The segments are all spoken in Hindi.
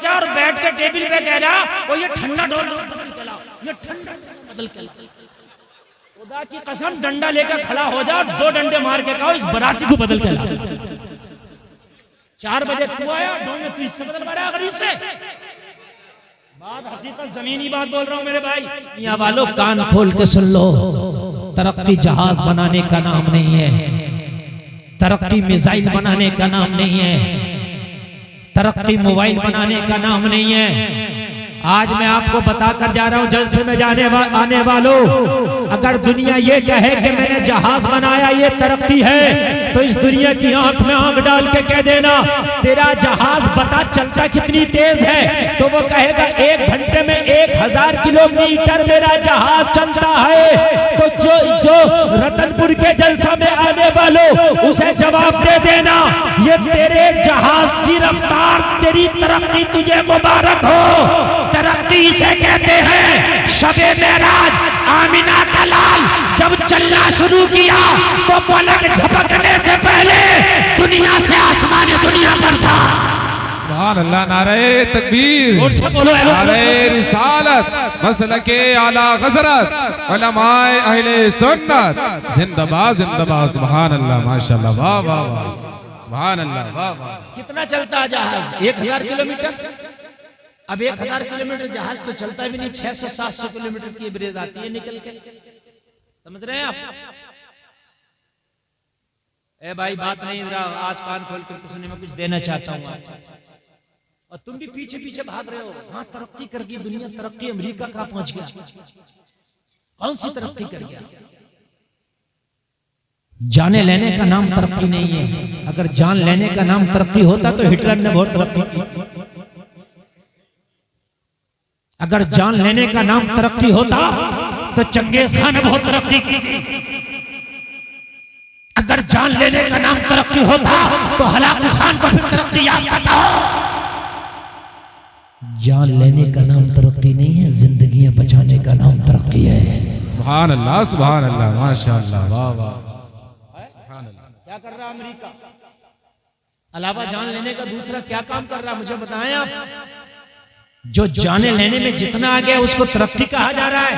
चाचा और बैठ के टेबल पे कह रहा वो ये ठंडा ढोल बदल के लाओ, ये ठंडा बदल के लाओ। खुदा की कसम डंडा लेकर खड़ा हो जाओ, 2 डंडे मार के कहो इस बराती को बदल के लाओ। 4 बजे तू आया, ढोल में तू इससे बदल मारा गरीब से। बात हकीकत जमीनी बात बोल रहा हूँ मेरे भाई। दुनिया वालों कान खोल के सुन लो, तरक्की जहाज बनाने का नाम नहीं है, तरक्की मिसाइल बनाने का नाम नहीं है, तरक्की मोबाइल बनाने का नाम नहीं है। आज मैं आपको बताकर जा रहा हूं जलसे में आने वालों, अगर दुनिया ये कहे कि मैंने जहाज बनाया ये तरक्की है, तो इस दुनिया की आंख में आंख डाल के कह देना तेरा जहाज बता चलता कितनी तेज है, तो वो कहेगा 1 घंटे में 1000 किलोमीटर मेरा जहाज चलता है। तो जो रतनपुर के जलसा में आने वालों उसे जवाब दे देना ये तेरे जहाज की रफ्तार, तेरी तरक्की तुझे मुबारक हो। तरक्की इसे कहते हैं। शबे मेराज आमिना का लाल जब चलना शुरू किया तो पलक झपकने से पहले दुनिया से आसमान दुनिया पर था। सुभान अल्लाह, नारे तकबीर, नारे रिसालत, मसलके आला गजरत, उलमाए अहले सुन्नत, जिंदाबाद जिंदाबाद। सुभान अल्लाह, माशाअल्लाह, वाह वाह वाह, सुभान अल्लाह, वाह वाह। कितना चलता जहाज? 1000 किलोमीटर। अब 1000 किलोमीटर जहाज तो चलता भी नहीं, 600-700 किलोमीटर की एवरेज आती है निकल के। समझ रहे हैं आप? ए भाई बात नहीं, जरा आज कान खोल कर सुनने में कुछ देना चाहता हूँ। और तुम भी पीछे पीछे भाग रहे हो। हाँ तरक्की कर गई दुनिया, तरक्की अमेरिका कहाँ पहुंच गया? कौन सी तरक्की कर गया? जाने लेने का नाम तरक्की नहीं है। अगर जान लेने का नाम तरक्की होता तो हिटलर ने बहुत तरक्की की। अगर जान लेने का नाम तरक्की होता तो चंगेज खान ने बहुत तरक्की की। अगर जान लेने का नाम तरक्की होता तो हलाकू खान को फिर तरक्की याफ्ता कहो। जान लेने का नाम तरक्की नहीं है, जिंदगियां बचाने का नाम तरक्की है। सुभान अल्लाह, सुभान अल्लाह, माशाअल्लाह, वाह वाह। क्या कर रहा अमेरिका? अलावा जान लेने का दूसरा क्या काम कर रहा मुझे बताएं आप। जो जाने लेने में जितना आ गया उसको तरक्की कहा जा रहा है।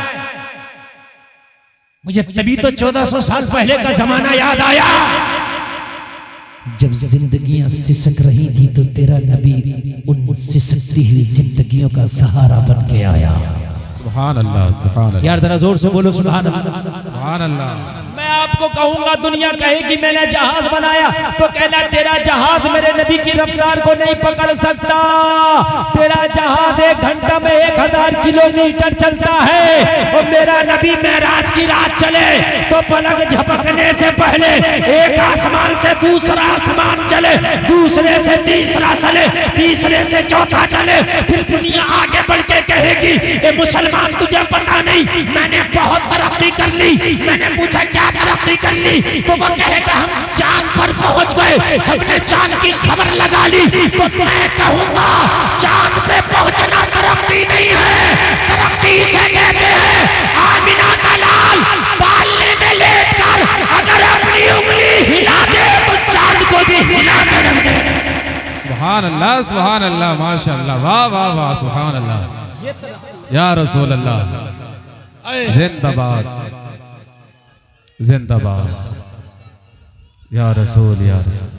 मुझे तभी तो 1400 साल पहले का जमाना याद आया जब जिंदगियां सिसक रही थी तो तेरा नबी उन सिसकती हुई जिंदगियों का सहारा बन के आया। सुभान अल्लाह, सुभान अल्लाह। यार जरा जोर से बोलो सुभान अल्लाह, सुभान अल्लाह। मैं आपको कहूंगा दुनिया कहेगी मैंने जहाज बनाया तो कहना तेरा जहाज मेरे नबी की रफ्तार को नहीं पकड़ सकता। तेरा जहाज 1 घंटा में 1000 किलोमीटर चलता है। और मेरा नबी मेराज की रात चले तो पलक झपकने से पहले एक आसमान से दूसरा आसमान चले, दूसरे से तीसरा चले, तीसरे से चौथा चले। फिर दुनिया आगे बढ़ के कहेगी ए मुसलमान तुझे पता नहीं मैंने बहुत तरक्की कर ली। मैंने पूछा क्या तरक्की कर ली? तो वो कहेगा हम चांद पर पहुंच गए, हमने चांद की खबर लगा ली। तो मैं कहूंगा चांद पे पहुंचना तरक्की नहीं है, तरक्की इसे कहते हैं। आमिना का लाल पालने में लेटकर अगर अपनी उंगली हिला दे तो चांद को भी हिला के रख दे। सुभान अल्लाह, सुभान अल्लाह, माशाअल्लाह, वाह वाह वाह, सुभान अल्लाह, या रसूल अल्लाह, जिंदाबाद जिंदाबाद, या रसूल, या रसूल।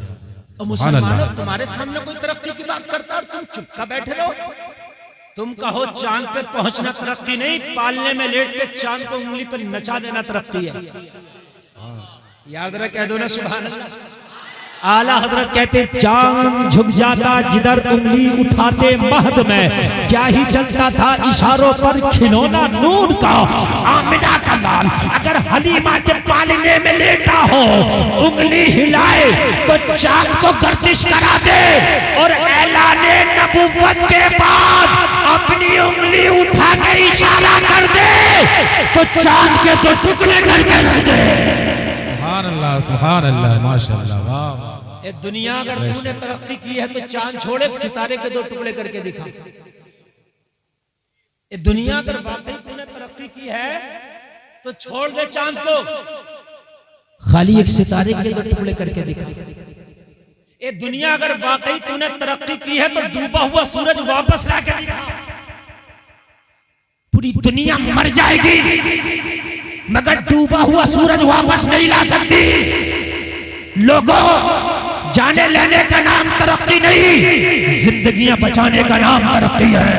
मुसलमानों तुम्हारे सामने कोई तरक्की की बात करता और तुम चुपका बैठे रहो। तुम कहो चांद पे पहुंचना तरक्की नहीं, पालने में लेट के चांद को उंगली पर नचा देना तरक्की है। याद रख कह दो ना सुभान अल्लाह। आला हजरत कहते चांद झुक जाता जिधर उंगली उठाते महद में, क्या ही चलता था इशारों पर खिलौना नूर का। आमिना का लाल अगर हलीमा के पालने में लेटा हो उंगली हिलाए तो चांद को गर्दिश करा दे और ऐलाने नबुव्वत के बाद अपनी उंगली उठा के इशारा कर दे तो चांद के तो टुकड़े करके रख दे। सुभान अल्लाह, सुभान अल्लाह, माशाअल्लाह, वाह। ए दुनिया अगर तूने तरक्की की है तो चांद छोड़े सितारे के 2 टुकड़े करके दिखा। ए दुनिया अगर वाकई तूने तरक्की की है तो छोड़ दे चांद को, खाली एक सितारे के 2 टुकड़े करके दिखा। ये दुनिया अगर वाकई तूने तरक्की की है तो डूबा हुआ सूरज वापस ला के दिखा। पूरी दुनिया मर जाएगी मगर डूबा हुआ सूरज वापस नहीं ला सकती। लोगों, जाने लेने का नाम तरक्की नहीं, जिंदगियां बचाने का नाम तरक्की है।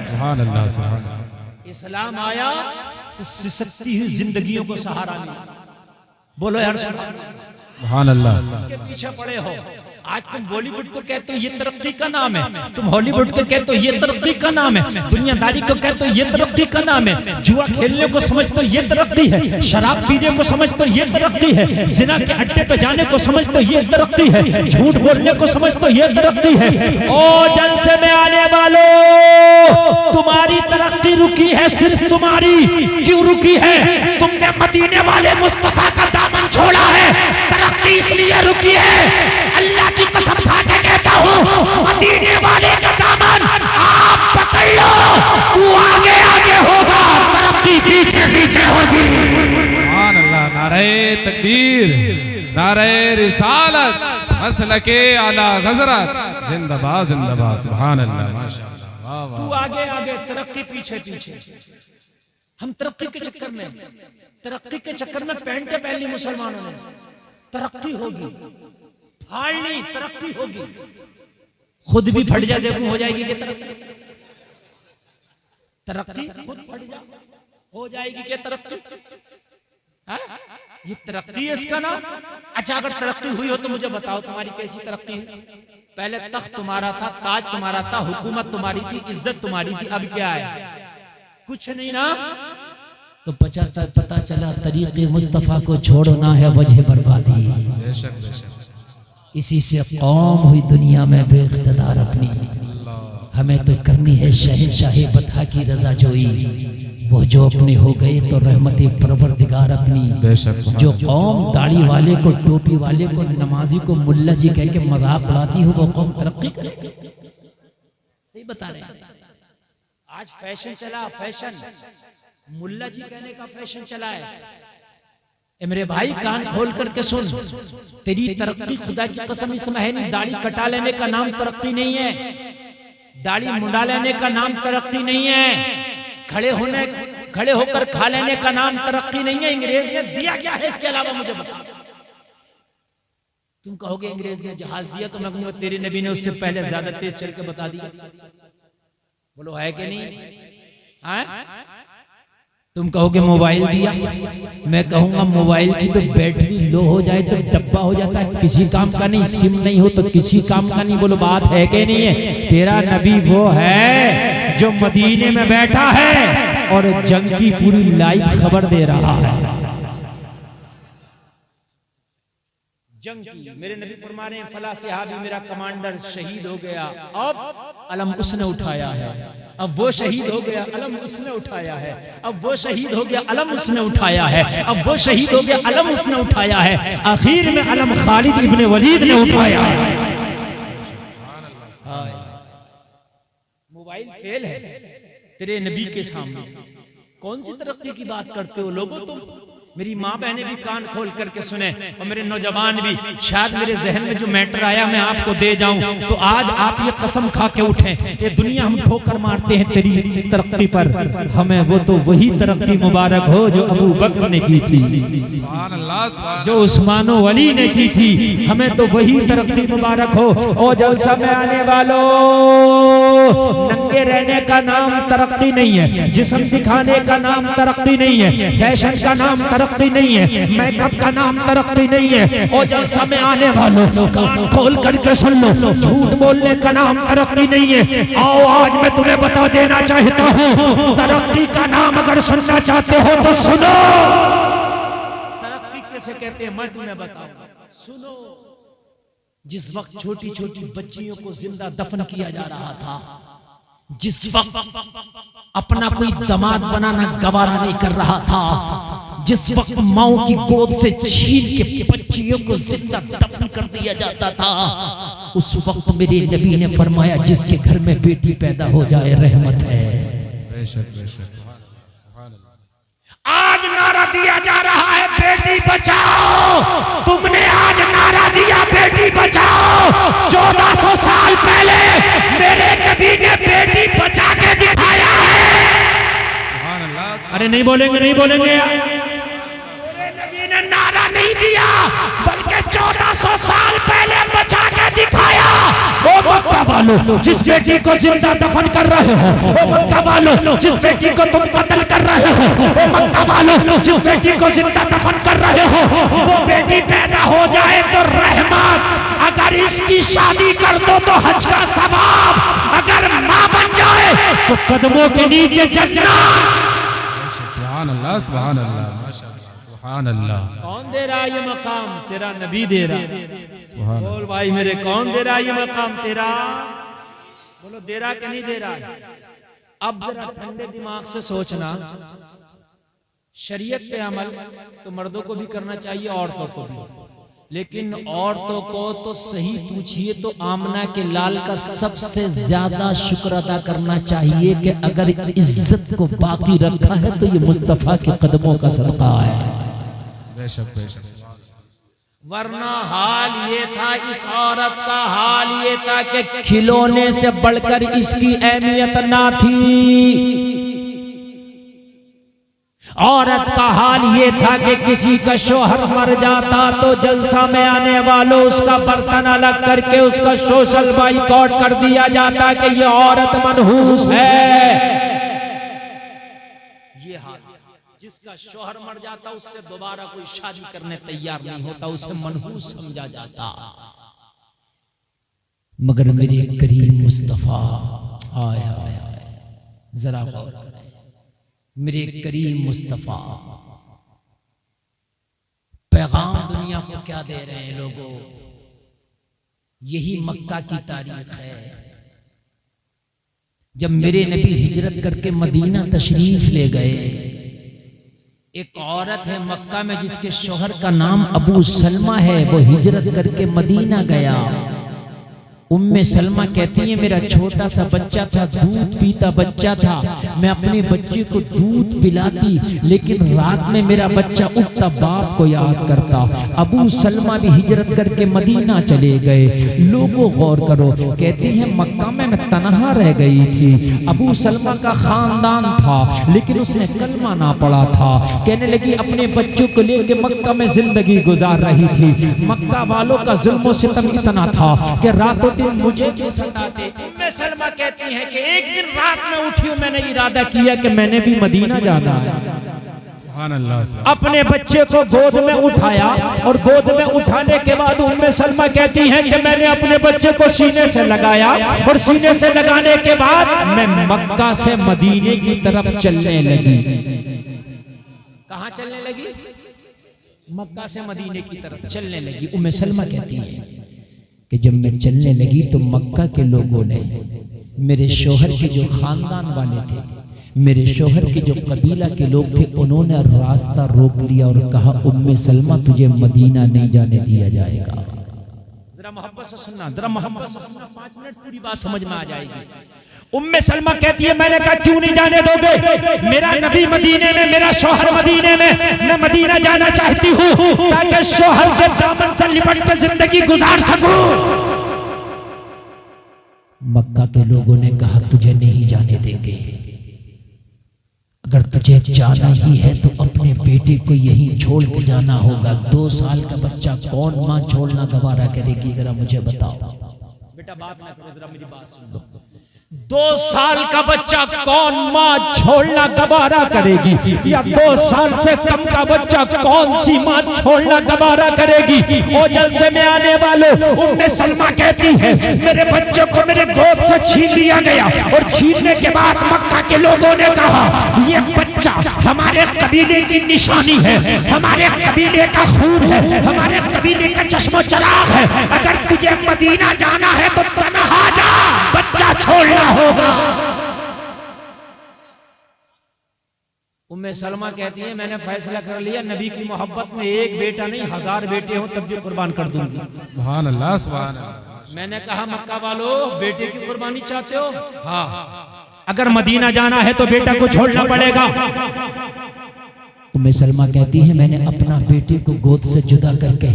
सुभान अल्लाह, सुभान अल्लाह। इस्लाम आया तो सिसकती हुई जिंदगियों को सहारा मिला। बोलो यार सुभान अल्लाह। इसके पीछे पड़े हो। आज तुम बॉलीवुड को कहते हो ये तरक्की का नाम है, तुम हॉलीवुड को कहते हो ये तरक्की का नाम है, दुनियादारी को कहते हो ये तरक्की का नाम है, जुआ खेलने को समझते हो ये तरक्की है, शराब पीने को समझते हो ये तरक्की है, जिना के अड्डे पे जाने को समझते हो ये तरक्की है, झूठ बोलने को समझते हो ये तरक्की है। ओ जलसे में आने वालों, तुम्हारी तरक्की रुकी है, सिर्फ तुम्हारी। क्यों रुकी है? तुमने मदीने वाले मुस्तफा का दामन छोड़ा है, तरक्की इसलिए रुकी है। अल्लाह की कसम खा के कहता हूँ, मदीने वाले का दामन आप पकड़ लो, तू आगे आगे होगा, तरक्की पीछे पीछे होगी। सुभान अल्लाह। नारे तकबीर, नारे रिसालत, मसलके आला गजरत, जिंदाबाद जिंदाबाद। सुभान अल्लाह, माशाअल्लाह, वाह वाह। तू आगे आगे, तरक्की पीछे पीछे। हम तरक्की के चक्कर में पैंटे पहन ली मुसलमानों ने। तरक्की होगी, फाड़ नहीं, तरक्की होगी। खुद भी फट जा, देखो हो जाएगी कि तरक्की खुद फट जा हो जाएगी क्या तरक्की? ये तरक्की है इसका नाम। अच्छा, अगर तरक्की हुई हो तो मुझे बताओ तुम्हारी कैसी तरक्की है? पहले तख्त तुम्हारा था, ताज तुम्हारा था, हुकूमत तुम्हारी थी, इज्जत तुम्हारी थी, अब क्या है? कुछ नहीं ना। तो पता चला तरीके मुस्तफा को छोड़ना है वजह बर्बादी। बेशक बेशक। इसी से कौम हुई दुनिया में बेइख्तिदार अपनी। हमें तो करनी है शहंशाहे बता की रजा जोई, वो जो अपने हो गए तो रहमत परवरदिगार अपनी। बेशक। जो कौम दाढ़ी वाले को, टोपी वाले को, नमाजी को मुल्ला जी कह के मजाक उड़ाती हो, वो कौम तरक्की करेगी? सही बता रहे हैं। आज फैशन चला, फैशन मुल्ला जी कहने का फैशन चला है। मेरे भाई कान खोल करके सुन, तेरी तरक्की खुदा की कसम इसमें है नहीं। दाढ़ी कटा लेने का नाम तरक्की नहीं है, दाढ़ी मुंडा लेने का नाम तरक्की नहीं है, खड़े होकर खा लेने का नाम तरक्की नहीं है। अंग्रेज ने दिया क्या है इसके अलावा मुझे बता। तुम कहोगे अंग्रेज ने जहाज दिया, तो मैं कहूंगा तेरे नबी ने उससे पहले ज्यादा तेज चल के बता दिया। बोलो है कि नहीं? तुम कहोगे मोबाइल दिया, मैं कहूंगा मोबाइल की तो बैटरी लो हो जाए तो डब्बा हो जाता है, किसी काम का नहीं। सिम नहीं हो तो किसी काम का नहीं। बोलो बात है कि नहीं है? तेरा नबी वो है जो मदीने में बैठा है और जंग की पूरी लाइव खबर दे रहा है। जंग की मेरे नबी फरमा रहे हैं, फला सहाबी मेरा कमांडर शहीद हो गया, अब अलम उसने उठाया है। अब वो शहीद हो गया, अलम उसने उठाया है। अब वो शहीद हो गया, अलम उसने उठाया है। अब वो शहीद हो गया, अलम उसने उठाया है। आखिर में अलम खालिद इब्ने वलीद ने उठाया है। मोबाइल फेल है तेरे नबी के सामने। कौन सी तरक्की की बात करते हो लोगों तुम? मेरी माँ बहने भी कान खोल करके सुने और मेरे नौजवान भी। शायद मेरे जहन में जो मैटर आया मैं आपको दे जाऊं, तो आज आप ये कसम खा के उठें, ये दुनिया हम ठोकर मारते हैं तेरी तरक्की पर, हमें वो तो वही तरक्की मुबारक हो जो अबू बकर ने की थी, जो उस्मानो वली ने की थी। हमें तो वही तरक्की मुबारक हो। और जलसा में आने वालों, नंगे रहने का नाम तरक्की नहीं है, जिस्म दिखाने का नाम तरक्की नहीं है, फैशन का नाम तरक्की नहीं है, मेकअप का नाम तरक्की नहीं है। और जलसा में आने वालों कान खोल करके सुन लो, झूठ बोलने का नाम तरक्की नहीं है। आओ आज मैं तुम्हें बता देना चाहता हूँ, तरक्की का नाम अगर सुनना चाहते हो तो सुनो। तरक्की कैसे कहते हैं मैं तुम्हें बताऊंगा, सुनो। जिस वक्त छोटी छोटी बच्चियों को जिंदा दफन किया जा रहा था, जिस वक्त अपना कोई दामाद बनाना गवारा नहीं कर रहा था, जिस वक्त माओ की गोद से छीन के बच्चियों को जिंदा दफन कर दिया जाता था, उस वक्त मेरे नबी ने फरमाया जिसके घर में बेटी पैदा हो जाए रहमत है। आज नारा दिया जा रहा है बेटी बचाओ। तुमने आज नारा दिया बेटी बचाओ, 1400 साल पहले मेरे नबी ने बेटी बचा के दिखाया है। अरे नहीं बोलेंगे, नहीं बोलेंगे यार। मेरे नबी ने नारा नहीं दिया, बल्कि 1400 साल पहले बचा के दिखाया। ओ मक्का वालों, जिस बेटी को जिंदा दफन कर रहे हो, ओ मक्का वालों, जिस बेटी को तुम कत्ल कर रहे हो, ओ मक्का वालों, जिस बेटी को जिंदा दफन कर रहे हो, वो बेटी पैदा हो जाए तो रहमत, अगर इसकी शादी कर दो तो हज का सवाब, अगर माँ बन जाए तो कदमों के नीचे जन्नत। सुभान अल्लाह, सुभान अल्लाह, माशाअल्लाह, सुभान अल्लाह। कौन दे रहा ये मकाम? तेरा नबी दे रहा। सुभान बोल भाई मेरे, कौन दे रहा ये मकाम? तेरा। बोलो दे रहा कि नहीं दे रहा? अब जरा ठंडे दिमाग से सोचना, शरीयत पे अमल तो मर्दों को भी करना चाहिए, औरतों को भी, लेकिन औरतों को तो सही पूछिए तो आमना के लाल का सबसे ज्यादा शुक्र अदा करना चाहिए कि अगर इज्जत को बाकी रखा है तो ये मुस्तफा के कदमों का सदका है। बेशक बेशक। वरना हाल ये था, इस औरत का हाल ये था कि खिलौने से बढ़कर इसकी अहमियत ना थी। औरत का हाल ये था कि किसी का शोहर मर जाता तो जलसा में आने वालों उसका बर्तन अलग करके उसका सोशल बाइकॉट कर दिया जाता कि ये औरत मनहूस है। ये हाल, जिसका शोहर मर जाता उससे दोबारा कोई शादी करने तैयार नहीं होता, उसे मनहूस समझा जाता। मगर मेरे करीम मुस्तफा, आय आय आय, जरा गौर करें, मेरे करीम मुस्तफा पैगाम दुनिया को क्या दे रहे हैं लोगों? यही मक्का की तारीख है जब मेरे नबी हिजरत करके मदीना तशरीफ ले गए। एक औरत है मक्का में जिसके शोहर का नाम अबू सलमा है, वो हिजरत करके मदीना गया। उम्मे सलमा कहती है मेरा छोटा सा बच्चा था, दूध पीता बच्चा था, मैं अपने बच्चे को दूध पिलाती, लेकिन रात में मेरा बच्चा उठता बाप को याद करता। अबू सलमा भी हिजरत करके मदीना चले गए। लोगों गौर करो, कहती है मक्का में मैं तनहा रह गई थी। अबू सलमा का खानदान था लेकिन उसने कलमा ना पढ़ा था। कहने लगी अपने बच्चों को लेकर मक्का में जिंदगी गुजार रही थी। मक्का वालों का जुल्म सितम इतना था कि रातों दिन मुझे भी सताते। उम्मे सलमा कहती हैं कि एक दिन रात में उठी हूं, मैंने इरादा किया कि मैंने भी मदीना जाना है। सुभान अल्लाह। अपने बच्चे को गोद में उठाया और गोद में उठाने के बाद उम्मे सलमा कहती हैं कि मैंने अपने बच्चे को सीने से लगाया और सीने से लगाने के बाद मैं मक्का से मदीने की तरफ चलने लगी। कहां चलने लगी? मक्का से मदीने की तरफ चलने लगी। उम्मे सलमा कहती है कि जब मैं चलने लगी तो मक्का के लोगों ने, मेरे शोहर के जो खानदान वाले थे, मेरे शोहर के जो कबीला के लोग थे, उन्होंने रास्ता रोक लिया और कहा उम्मे सलमा तुझे मदीना नहीं जाने दिया जाएगा। जरा मोहब्बत से सुनना, जरा मोहब्बत से सुनना, 5 मिनट पूरी बात समझ में आ जाएगी। उम्मे सलमा कहती है मैंने कहा क्यों नहीं जाने दोगे? मेरा नबी मदीने में, मेरा शोहर मदीने में, मैं मदीना जाना चाहती हूँ ताकि शोहर के दामन से लिपट कर जिंदगी गुजार सकूं। मक्का के लोगों ने कहा तुझे नहीं जाने देंगे। अगर तुझे जाना ही है तो अपने बेटे को यहीं छोड़ के जाना होगा। 2 साल का बच्चा कौन माँ छोड़ना गवारा करेगी? जरा मुझे बताओ। बेटा बात ना करो, जरा मेरी बात सुन लो। 2 साल का बच्चा कौन माँ छोड़ना गवारा करेगी? या 2 साल से कम का बच्चा कौन सी माँ छोड़ना गवारा करेगी? ओ जलसे में आने वालों, उम्मे सलमा कहती है मेरे बच्चे को मेरे गोद से छीन लिया गया और छीनने के बाद मक्का के लोगों ने कहा ये बच्चा हमारे कबीले की निशानी है, हमारे कबीले का खून है, हमारे कबीले का चश्मो चराग है। अगर तुझे मदीना जाना है तो तन्हा जा, बच्चा छोड़ना होगा। उम्मे सलमा कहती है मैंने फैसला कर लिया, नबी की मोहब्बत में एक बेटा नहीं 1000 बेटे हो तब भी कुर्बान कर दूंगी। सुभान अल्लाह, सुभान अल्लाह। मैंने कहा मक्का वालों बेटे की कुर्बानी चाहते हो? हाँ, अगर मदीना जाना है तो बेटा को छोड़ना पड़ेगा। उम्मे सलमा कहती है मैंने अपना बेटे को गोद से जुदा करके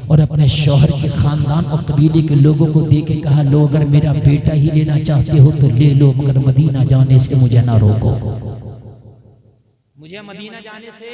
और अपने शौहर के खानदान और कबीले के लोगों को दे के कहा, लो अगर मेरा बेटा ही लेना चाहते हो तो ले लो, मगर मदीना जाने से मुझे ना रोको। मुझे मदीना जाने से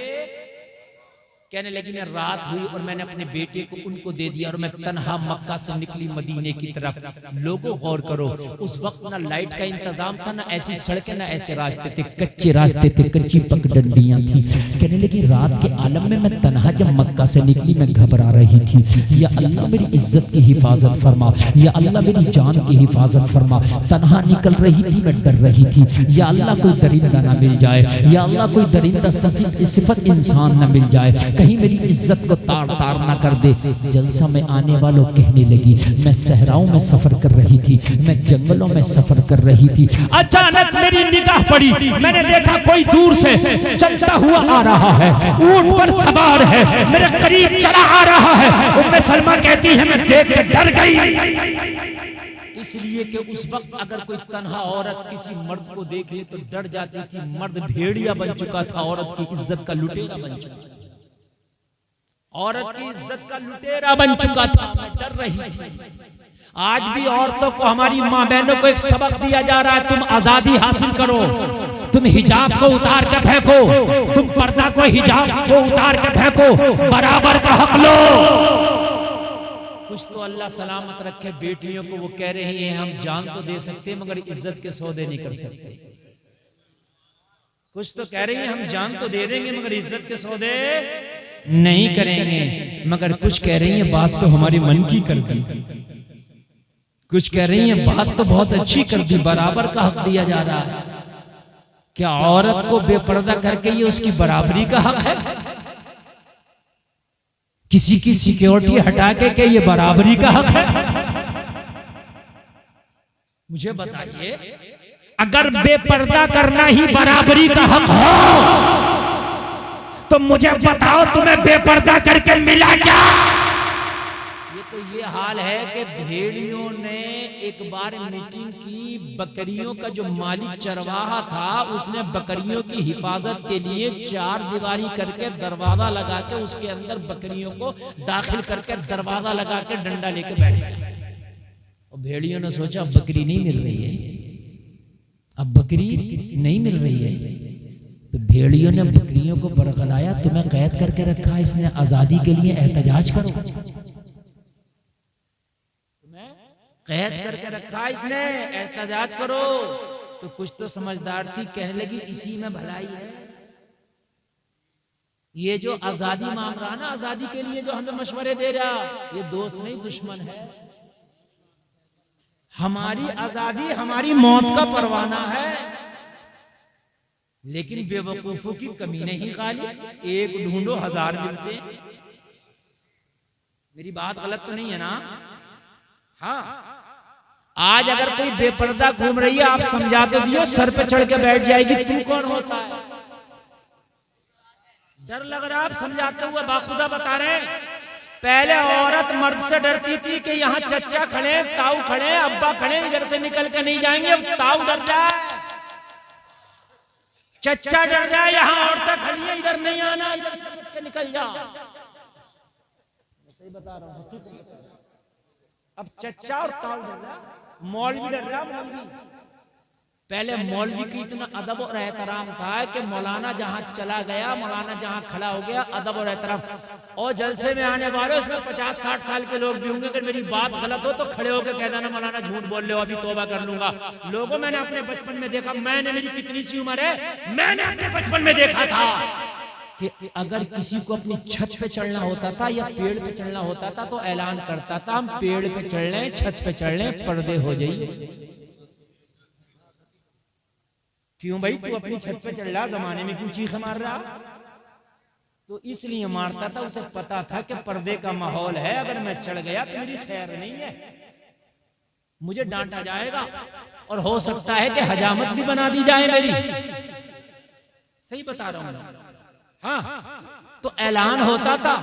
कहने लगी मैं रात हुई और मैंने अपने बेटे को उनको दे दिया और मैं तन्हा मक्का से निकली मदीने की तरफ। लोगों गौर करो, उस वक्त ना लाइट का इंतजाम था, ना ऐसी सड़कें, ना ऐसे रास्ते थे, कच्चे रास्ते थे, कच्ची पगडंडियां थी। कहने लगी रात के आलम में मैं तन्हा जब मक्का से निकली मैं घबरा रही थी, या अल्लाह मेरी इज्जत की हिफाजत फरमा, या अल्लाह मेरी जान की हिफाजत फरमा। तन्हा निकल रही थी, मैं डर रही थी, या अल्लाह कोई दरिंदा ना मिल जाए, या अल्लाह कोई दरिंदा सिफत इंसान ना मिल जाए, कहीं मेरी इज्जत को तार तार ना कर दे। जलसा में आने वालों कहने लगी मैं सहराओं में सफर कर रही थी, मैं जंगलों में सफर कर रही थी, अचानक मेरी निगाह पड़ी, मैंने देखा कोई दूर से चलता हुआ आ रहा है, ऊंट पर सवार है, मेरे करीब चला आ रहा है। उम्मे सलमा कहती है मैं देख के डर गई, इसलिए कि उस वक्त अगर कोई तन्हा औरत किसी मर्द को देख ले तो डर जाती थी। मर्द भेड़िया बन चुका था, औरत की इज्जत का लुटेरा बन चुका था, औरत की इज्जत का लुटेरा बन चुका था, डर रही थी। आज भी औरतों को, हमारी माँ बहनों को एक सबक दिया जा रहा है, तुम आजादी हासिल करो, तुम हिजाब को उतार कर फेंको, तुम पर्दा को हिजाब को उतार कर फेंको, बराबर का हक लो। कुछ तो अल्लाह सलामत रखे बेटियों को, वो कह रही हैं हम जान तो दे सकते मगर इज्जत के सौदे नहीं कर सकते। कुछ तो कह रही हैं हम जान तो दे देंगे मगर इज्जत के सौदे नहीं करेंगे, मगर कुछ कह रही हैं बात तो हमारी मन की कर दी, कुछ कह रही हैं बात तो बहुत अच्छी कर दी, बराबर का हक दिया जा रहा है। क्या औरत को बेपर्दा करके ये उसकी बराबरी का हक है? किसी की सिक्योरिटी हटा के ये बराबरी का हक है? मुझे बताइए, अगर बेपर्दा करना ही बराबरी का हक हो तो मुझे बताओ तुम्हें बेपर्दा करके मिला क्या? ये तो ये हाल है कि भेड़ियों ने एक बार मीटिंग की, बकरियों का जो मालिक चरवाहा था उसने बकरियों की हिफाजत के लिए चार दीवारी करके दरवाजा लगा के उसके अंदर बकरियों को दाखिल करके दरवाजा लगा के डंडा लेके बैठ गया। और भेड़ियों ने सोचा बकरी नहीं मिल रही है, अब बकरी नहीं मिल रही है, तो भेड़ियों ने बकरियों को बरगलाया, तुम्हें कैद करके रखा, इसने आजादी के लिए एहतजाज करो, तुम्हें कैद करके रखा, इसने एहतजाज करो। तो कुछ तो समझदार थी, कहने लगी इसी में भलाई है। ये जो आजादी मांग रहा ना, आजादी के लिए जो हमें मशवरे दे रहा, ये दोस्त नहीं दुश्मन है। हमारी आजादी हमारी मौत का परवाना है, लेकिन बेवकूफों की कमी नहीं खाली, एक ढूंढो हजार मिलते। मेरी बात गलत तो नहीं है ना? हाँ, आज अगर कोई बेपर्दा घूम रही है, आप समझा तो दियो, सर पे चढ़ के बैठ जाएगी तू कौन होता है? डर लग रहा, आप समझाते हुए बाखुदा बता रहे हैं। पहले औरत मर्द से डरती थी कि यहाँ चचा खड़े, ताऊ खड़े, अब्बा खड़े, इधर से निकल के नहीं जाएंगे। अब ताऊ डर जाए, चचा डर जाए, यहाँ औरतें खड़ी है, इधर नहीं आना, इधर से बच के निकल जा। सही बता रहा हूँ। अब चचा और ताऊ डर रहा, मौलवी डर रहा। मौलवी पहले मौलवी की इतना अदब और एहतराम था कि मौलाना जहां चला गया, मौलाना जहां खड़ा हो गया, अदब और एहतराम। और जलसे में आने वाले उसमें 50-60 साल के लोग भी होंगे, अगर मेरी बात गलत हो तो खड़े होकर कह देना मौलाना झूठ बोल रहे हो, अभी तौबा कर लूंगा। लोगों मैंने अपने बचपन में देखा, मैंने, मेरी कितनी सी उम्र है, मैंने अपने बचपन में देखा था कि अगर किसी को अपनी छत पे चढ़ना होता था या पेड़ पे चढ़ना होता था तो ऐलान करता था हम पेड़ पे चढ़ रहे हैं, छत पे चढ़ रहे हैं, पर्दे हो जाइए। क्यों भाई, तू अपनी छत पे चढ़ रहा, जमाने में क्यों चीख मार रहा? तो इसलिए मारता था, उसे पता था कि पर्दे का माहौल है, अगर मैं चढ़ गया तो मेरी खैर नहीं है, मुझे डांटा जाएगा और हो सकता है कि हजामत भी बना दी जाए मेरी। सही बता रहा हूं। हाँ, तो ऐलान होता था।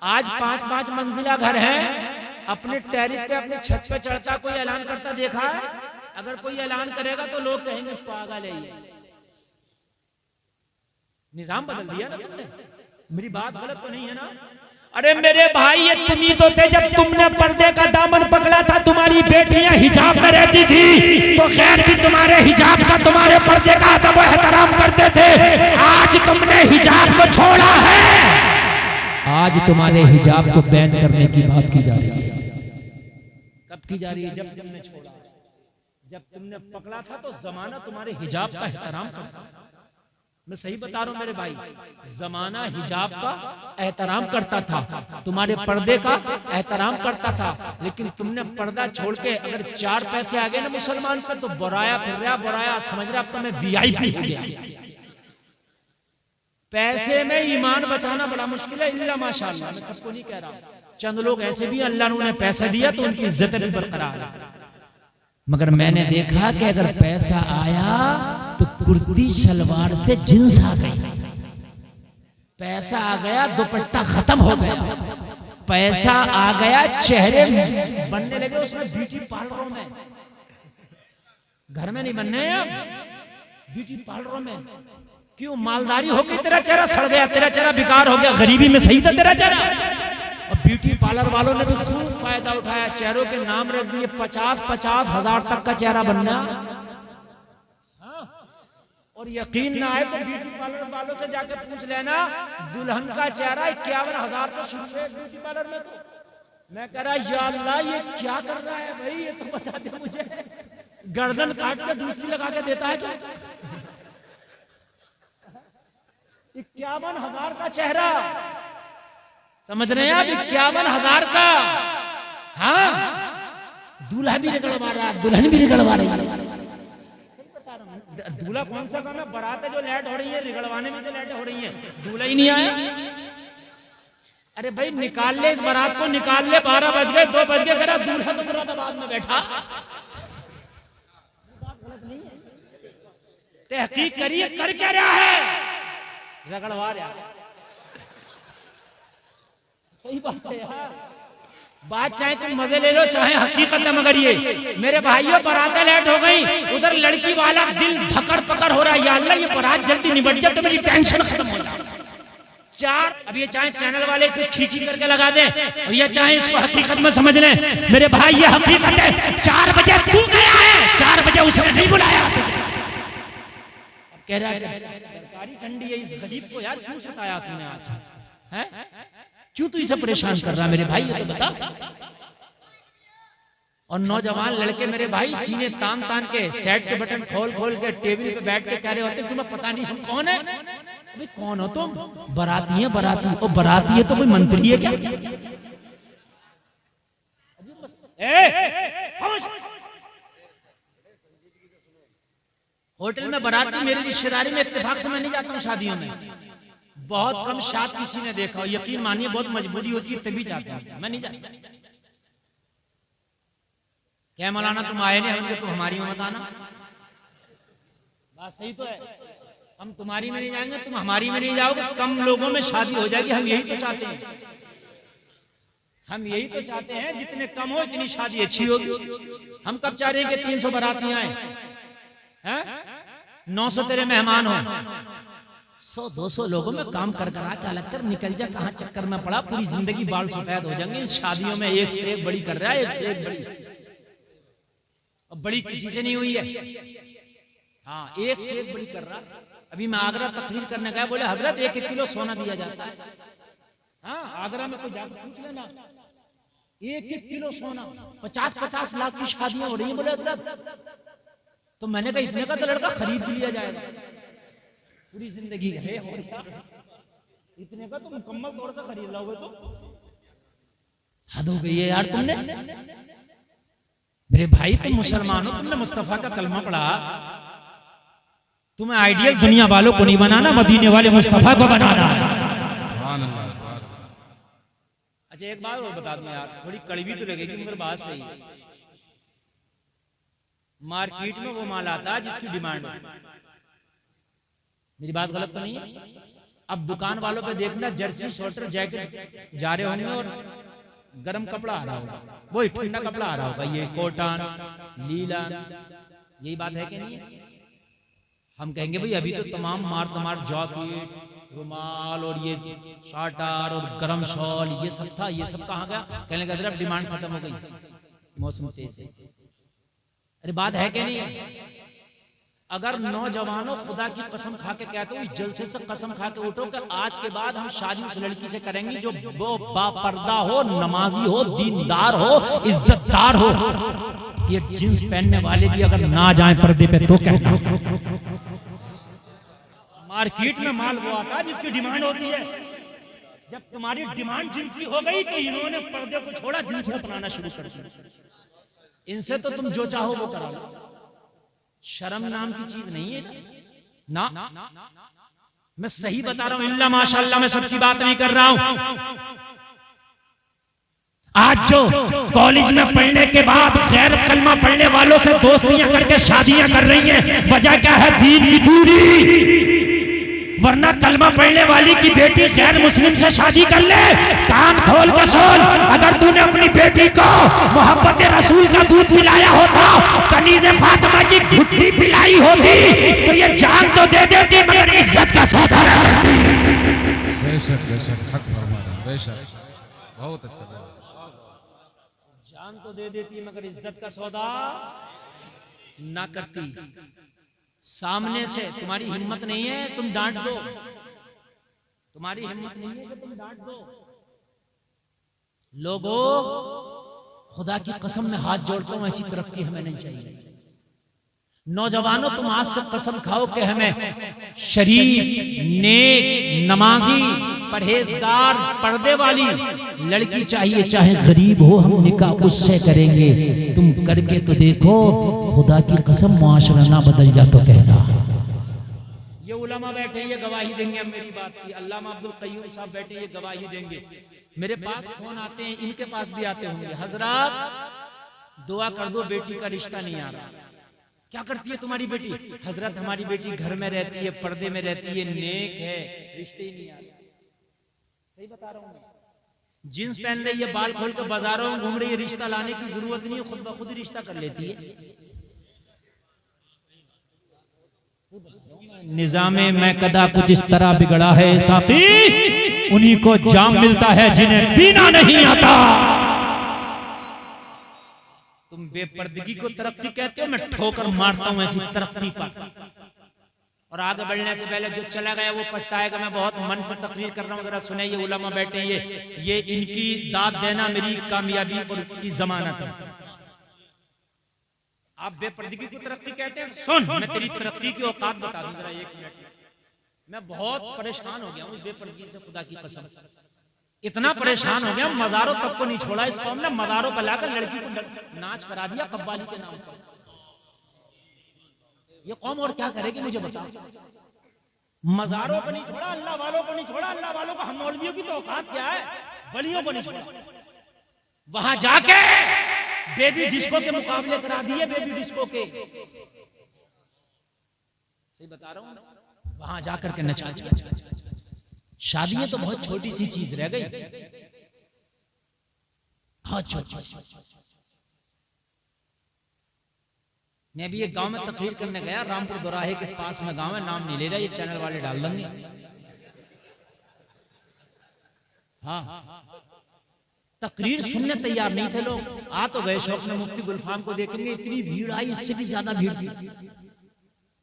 आज 5-5 मंजिला घर है, अपने टेरिस पे, अपने छत पे चढ़ता कोई ऐलान करता देखा है? अगर कोई ऐलान करेगा तो लोग कहेंगे पागल है ये। निजाम बदल दिया ना तुमने। मेरी बात गलत तो नहीं है ना? अरे मेरे भाई ये तुम ही तो थे जब तुमने पर्दे का दामन पकड़ा था, तुम्हारी बेटियां हिजाब में रहती थी तो खैर भी तुम्हारे हिजाब का तुम्हारे पर्दे का अदब एहतराम करते थे। आज तुमने हिजाब को छोड़ा है, आज तुम्हारे हिजाब को बैन करने की बात की जा रही है। कब की जा रही है? जब तुमने छोड़ा। जब तुमने पकड़ा था तो जमाना तुम्हारे हिजाब का एहतराम करता। मैं सही बता रहा हूं मेरे भाई, जमाना हिजाब का एहतराम करता था, तुम्हारे पर्दे का एहतराम करता था। लेकिन तुमने पर्दा छोड़ के अगर 4 पैसे आ गए ना मुसलमान पे तो बुराया फिर रहा, बुराया समझ रहा, अब तो मैं वीआईपी हो गया। पैसे में ईमान बचाना बड़ा मुश्किल है, इल्ला माशाअल्लाह। मैं सबको नहीं कह रहा, चंद लोग ऐसे भी अल्लाह ने उन्हें पैसा दिया तो उनकी इज्जत भी बरकरार है। मगर मैंने देखा कि अगर पैसा आया तो कुर्ती सलवार से जींस आ गई, पैसा आ गया दुपट्टा खत्म हो गया, पैसा आ गया चेहरे बनने लगे उसमें ब्यूटी पार्लरों में। घर में नहीं बनने हैं, ब्यूटी पार्लरों में। क्यों? मालदारी हो गई, तेरा चेहरा सड़ गया, तेरा चेहरा बेकार हो गया, गरीबी में सही था तेरा चेहरा। और ब्यूटी पार्लर वालों ने भी खूब फायदा उठाया, चेहरों के नाम रख दिए, 50-50 हजार तक का चेहरा बनना। और यकीन ना आए तो ब्यूटी पार्लर वालों से जाके पूछ लेना, दुल्हन का चेहरा 51,000 से शुरू है ब्यूटी पार्लर में। तो मैं कह रहा या अल्लाह ये क्या कर रहा है भाई, ये तो बता दे मुझे। गर्दन काट के दूसरी लगा के देता है क्या? 51,000 का चेहरा, समझ रहे हैं आप? 51,000 का। हाँ, दूल्हा भी रगड़वा रहा, दुल्हन भी रगड़वा रही है। दूल्हा कौन सा काम है? बारातें जो लेट हो रही है रिगड़वाने में तो लेट हो रही है, दूल्हा ही नहीं आया। अरे भाई निकाल ले इस बारात को, निकाल ले। 12 बज गए, 2 बज गए, करा दूल्हा तो मुरादाबाद में बैठा। तहकीक करिए, कर क्या रहा है? रगड़वा रहा। सही बात है यार, बात चाहे तुम मजे ले लो चाहे हकीकत है। मगर ये मेरे भाइयों बारातें लेट हो गई, उधर लड़की वाला दिल धकर पकड़ हो रहा है, या अल्लाह ये बारात जल्दी निपट जाए तो मेरी टेंशन खत्म हो जाए। 4 अब ये चाहे चैनल वाले इसको खींची करके लगा दें और ये चाहे इसको हकीकत में समझ लें। मेरे भाई ये हकीकत है, 4 बजे तू गया है, 4 बजे उसने नहीं बुलाया। अब कह रहा है सरकारी ठंडी है, इस गरीब को यार क्यों सताया तूने आज? है क्यों तू इसे परेशान कर रहा मेरे भाई, ये तो बता। और नौजवान लड़के मेरे भाई सीने तान तान के सेट के बटन खोल खोल के टेबल पे बैठ के कह रहे होते तुम्हें पता नहीं हम कौन है? भाई कौन हो तुम? बाराती है, बाराती। और बाराती है तो कोई मंत्री है क्या? होटल में बाराती मेरी रिश्तेदारी में इत्तेफाक से मैं नहीं जाता हूँ शादियों में, बहुत कम शाद किसी ने देखा हो। यकीन मानिए बहुत मजबूरी होती है तभी जाता हूँ, मैं नहीं जाता। क्या मौलाना तुम आए नहीं होंगे तो हमारी में मत आना। बात सही तो है, हम तुम्हारी में नहीं जाएंगे, तुम हमारी में नहीं जाओगे, कम लोगों में शादी हो जाएगी। हम यही तो चाहते हैं, हम यही तो चाहते हैं जितने कम हो इतनी शादी अच्छी होगी। हम कब चाह रहे हैं कि 300 बाराती आए, 900 तेरे मेहमान हो, 100-200 लोगों में काम कर कर आके अलग कर निकल जा। कहाँ चक्कर में पड़ा, पूरी जिंदगी बाल सफेद हो जाएंगे। इस शादियों में एक से एक बड़ी कर रहा है, एक से एक बड़ी। अब बड़ी किसी से नहीं हुई है, हाँ एक से एक बड़ी कर रहा। अभी मैं आगरा तकरीर करने गया, बोले हजरत 1-1 किलो सोना दिया जाता है। हाँ आगरा में कोई जाकर पूछ लेना, 1-1 किलो सोना, 50-50 लाख की शादियां हो रही है। बोले हजरत, तो मैंने कहा इतने का तो लड़का खरीद भी लिया जाएगा, पूरी जिंदगी है इतने का तो मुकम्मल तौर से खरीद लोगे तो हद हो गई है यार तुमने। मेरे भाई तुम मुसलमान हो, तुमने मुस्तफा का कलमा पढ़ा, तुम्हें आइडियल दुनिया वालों को नहीं बनाना, मदीने वाले मुस्तफा को बनाना है। अच्छा एक बात और बता दूं यार, थोड़ी कड़वी तो लगेगी मगर बात सही है। मार्केट में वो माल आता है जिसकी डिमांड है, मेरी बात गलत तो नहीं है? अब दुकान वालों पे देखना जर्सी स्वेटर जैकेट जा रहे होंगे और गर्म कपड़ा आ रहा होगा, वो ठंडा कपड़ा आ रहा होगा, ये कॉटन लीला, यही बात है कि नहीं है? हम कहेंगे भाई अभी तो तमाम मार जॉकेट, रुमाल और ये शार्टर और गरम शॉल ये सब था, ये सब कहाँ गया? कहने लगा अब डिमांड खत्म हो गई, मौसम तेज है। अरे बात है क्या नहीं? अगर नौजवानों खुदा की कसम खा के कहते हो, इस जलसे से कसम खा के उठो कि आज के बाद हम शादी उस लड़की से करेंगे जो वो बापर्दा हो, नमाजी हो, दीनदार हो, इज्जतदार हो। ये जींस पहनने वाले भी अगर ना जाएं पर्दे पे तो कहना। मार्केट में माल वो आता है जिसकी डिमांड होती है। जब तुम्हारी डिमांड जींस की हो गई तो इन्होंने पर्दे को छोड़ा, जींस को अपनाना शुरू कर दिया। इनसे तो तुम जो चाहो वो करा लो। शर्म नाम की चीज नहीं है ना। मैं सही बता रहा हूं, इल्ला माशाअल्लाह, मैं सबकी बात नहीं कर रहा हूं। आज जो कॉलेज में पढ़ने के बाद गैर कलमा पढ़ने वालों से दोस्तियां करके शादियां कर रही हैं, वजह क्या है? दीन की दूरी। वरना कलमा पढ़ने वाली की बेटी गैर मुस्लिम से शादी कर ले, कान खोल के सुन, अगर तूने अपनी बेटी को मोहब्बत रसूल का दूध पिलाया होता, कनीज़े फातिमा की घुट्टी पिलाई होती, तो ये जान तो दे देती मगर इज्जत का सौदा न करती। बेशक बेशक हक फरमाना, बेशक बहुत अच्छा। जान तो दे देती मगर इज्जत का सौदा ना करती। सामने से तुम्हारी हिम्मत नहीं है तुम डांट दो, तुम्हारी हिम्मत नहीं है कि तुम डांट दो। लोगों, खुदा की कसम में हाथ जोड़ता हूं, ऐसी तरक्की हमें नहीं चाहिए। नौजवानों, तुम आज से कसम खाओ कि हमें शरीफ, नेक, नमाजी, परहेजगार, पर्दे वाली लड़की चाहिए, चाहे गरीब हो, हम निकाह उससे करेंगे। तुम करके तो देखो, खुदा की कसम मुआशरा ना बदल जा तो कहना। ये उलमा बैठे ये गवाही देंगे मेरी बात की। अल्लामा अब्दुल कय्यूम साहब बैठे ये गवाही देंगे। मेरे पास फोन आते हैं, इनके पास भी आते होंगे, हजरत दुआ कर दो बेटी का रिश्ता नहीं आ रहा। क्या करती है तुम्हारी बेटी? हजरत हमारी बेटी घर में रहती है, पर्दे में रहती है, नेक है, रिश्ते ही नहीं आ रहे। सही बता रहा हूँ मैं। जींस पहन रही है, बाल खोल कर बाजारों में घूम रही है, रिश्ता लाने की जरूरत नहीं है, खुद ब खुद रिश्ता कर लेती है। निजामे मैं कदा कुछ इस तरह बिगड़ा है साथी, उन्हीं को जाम मिलता है जिन्हें पीना नहीं आता। तुम बेपर्दगी को तरक्की कहते हो, मैं ठोकर मारता हूं ऐसी तरक्की पर। और आगे बढ़ने से पहले जो चला गया वो पछताएगा। मैं बहुत मन से तकरीर कर रहा हूं, जरा सुने। ये उलमा बैठे, ये इनकी दाद देना मेरी कामयाबी और की जमानत है। आप बेपर्दगी को तरक्की कहते हैं? सुन, मैं तेरी तरक्की की औकात बता दूं जरा 1 मिनट। मैं बहुत परेशान हो गया हूं बेपर्दगी से, खुदा की कसम। इतना परेशान हो गया, मज़ारों तक को नहीं छोड़ा इस कौम ने। मज़ारों पर लाकर लड़की को नाच करा दिया कव्वाली के नाम पर। ये कौम और क्या करेगी मुझे बताओ। मज़ारों को नहीं छोड़ा, अल्लाह वालों को नहीं छोड़ा। अल्लाह वालों को, हम मौलवियों की तो औकात क्या है, वलियों को नहीं छोड़ा। वहां जाके बेबी डिस्को के मुकाबले करा दिए, बेबी डिस्को के। सही बता रहा हूं, वहां जाकर के नचा दिया। शादियां तो बहुत छोटी सी चीज रह गई, बहुत छोटी। मैं भी एक गांव में तकरीर करने गया, रामपुर दोराहे के पास में गांव है, नाम नहीं ले रहा, ये चैनल वाले डाल देंगे। हाँ, तकरीर सुनने तैयार नहीं थे लोग। आ तो गए शौक में, मुफ्ती गुलफाम को देखेंगे, इतनी भीड़ आई, इससे भी ज्यादा भीड़ थी।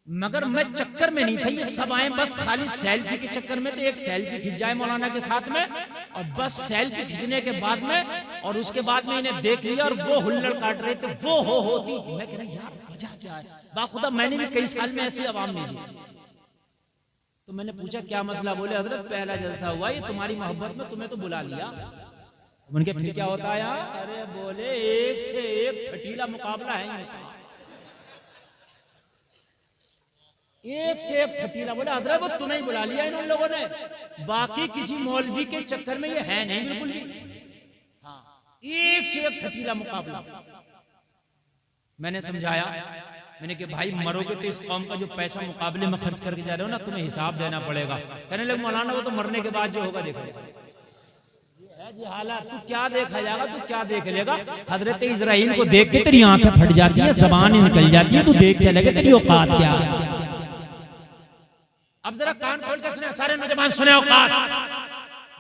मगर मैं चक्कर में नहीं था, ये सब आए बस खाली सेल्फी के चक्कर में। तो एक सेल्फी खिंच जाए मौलाना के साथ में, और बस सेल्फी खींचने के बाद में, और उसके बाद में इन्हें देख लिया और वो हुल्लड़ काट रहे थे, वो होती। मैं कह रहा यार वजह क्या है? बाखुदा मैंने भी कई साल में ऐसी आवाम नहीं दी। तो मैंने पूछा क्या मसला? बोले हजरत पहला जलसा हुआ, ये तुम्हारी मोहब्बत में तुम्हें तो बुला लिया। उनके फिर क्या होता है यार? अरे बोले एक से एक ठटीला मुकाबला है, एक से एक ठटीला। बोले हजरत वो तुम्हें ही बुला लिया इन लोगों ने, बाकी किसी मौलवी के चक्कर में ये है नहीं बिल्कुल भी। हाँ, एक से एक ठटीला मुकाबला। मैंने समझाया, मैंने कि भाई मरोगे तो इस कौम का जो पैसा मुकाबले में खर्च करके जा रहे हो ना, तुम्हें हिसाब देना पड़ेगा। कहने लगे मौलाना वो तो मरने के बाद जो होगा देखो। जी हालात, तू क्या देखा जाएगा, तू क्या देख लेगा? हजरत इजराइल को देख के तेरी आंखें फट जाती है, जबान निकल जाती है, तू देख के लगे तेरी औकात क्या। अब जरा कान खोल के सुने, सारे नौजवान सुने, औकात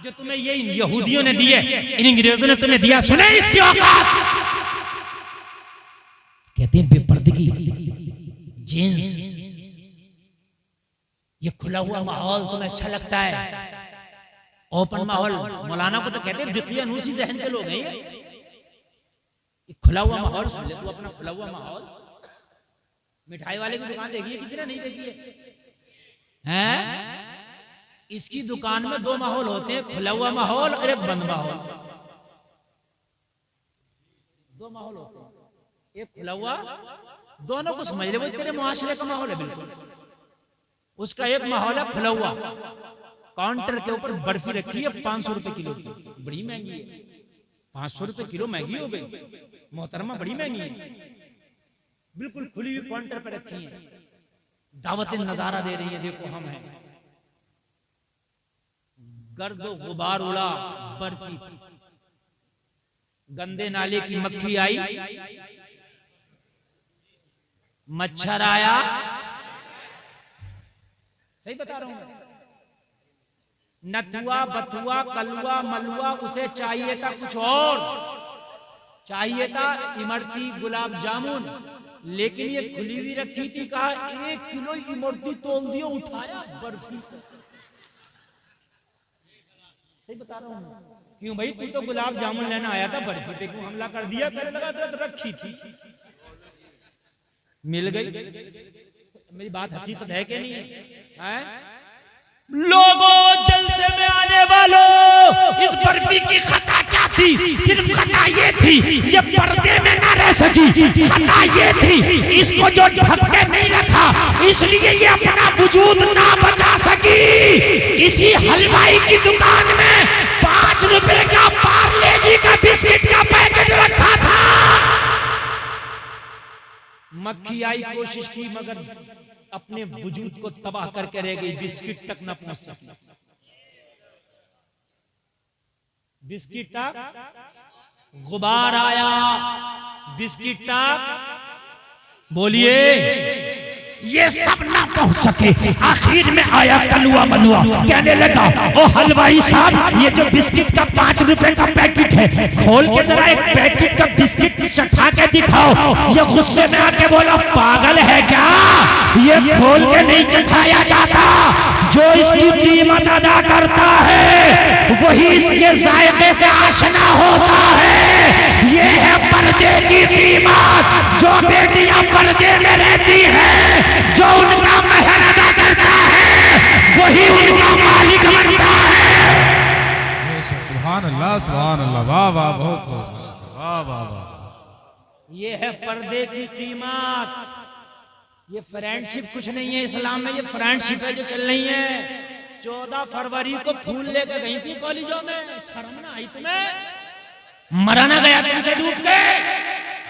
जो तुम्हें ये इन यहूदियों ने दिए, इन अंग्रेजों ने तुम्हें दिया, सुने इसकी औकात। कहते हैं बेपर्दगी, जींस, ये खुला हुआ माहौल तुम्हें अच्छा लगता है, ओपन माहौल। मौलाना को तो कहते हैं दिक्कियानूसी जहन के लोग हैं ये खुला हुआ माहौल। सुन ले तू अपना खुला हुआ माहौल। मिठाई वाले की दुकान देखी है किसी ने? नहीं देखी है? इसकी दुकान में दो माहौल होते हैं, खुला हुआ माहौल और एक बंद माहौल। दो माहौल होते हैं, एक खुला हुआ, दोनों को समझ ले, वो तेरे मुआशरे का माहौल है बिल्कुल। उसका एक माहौल है खुला हुआ, काउंटर के ऊपर बर्फी रखी है 500 रुपए किलो की, बड़ी महंगी है। 500 रुपए किलो महंगी हो गई मोहतरमा, बड़ी महंगी है। बिल्कुल खुली हुई काउंटर पे रखी है, दावतें नजारा दे रही है, देखो हम हैं। गर्दो गुबार उड़ा, बर्फी, गंदे नाले की मक्खी आई, मच्छर आया। सही बता रहा हूं मैं। नथुआ बथुआ कलुआ मलुआ उसे चाहिए था कुछ और, चाहिए था इमरती गुलाब जामुन, लेकिन ये खुली हुई रखी थी। कहा 1 किलो इमरती तोल दियो, उठाया बर्फी। सही बता रहा हूं। क्यों भाई, तू तो गुलाब जामुन लेना आया था, बर्फी पे क्यों हमला कर दिया? पहले लगा तो रखी थी, मिल गई। मेरी बात हकीकत है कि नहीं है? लोगों, जलसे में आने वालों, इस बर्फी की खता क्या थी? सिर्फ खता ये थी, ये पर्दे में ना रह सकी। खता ये थी, इसको जो ढक के नहीं रखा, इसलिए ये अपना वजूद ना बचा सकी। इसी हलवाई की दुकान में 5 रुपए का पार्ले जी का बिस्किट का पैकेट रखा था। मक्खी आई, कोशिश की, मगर अपने वजूद को तबाह करके रह गई, बिस्किट तक न पहुंच सकी। बिस्किट तक गुबार आया, बिस्किट तक, बोलिए, ये सब ना पहुंच सके। आखिर में आया कलुआ मलुआ, कहने लगा ओ हलवाई साहब, ये जो बिस्किट का 5 रुपए का पैकेट है, खोल के जरा एक पैकेट का बिस्किट चखा के दिखाओ। ये गुस्से में आके बोला, पागल है क्या? ये खोल के नहीं चखाया जाता। जो इसकी कीमत अदा करता है वही इसके जायके से आशना होता है। ये है पर्दे की कीमत। जो बेटियां पर्दे में रहती हैं, जो उनका महर अदा करता है, वही उनका मालिक बनता है। सुभान अल्लाह, सुभान अल्लाह, वाह वाह, बहुत खूब, वाह वाह वाह। ये है पर्दे की कीमत। ये फ्रेंडशिप कुछ नहीं है इस्लाम में, ये फ्रेंडशिप है जो चल रही है। 14 फरवरी को फूल लेकर गई थी कॉलेजों में, शर्म ना आई तुम्हें? मरा ना गया तुमसे डूब के?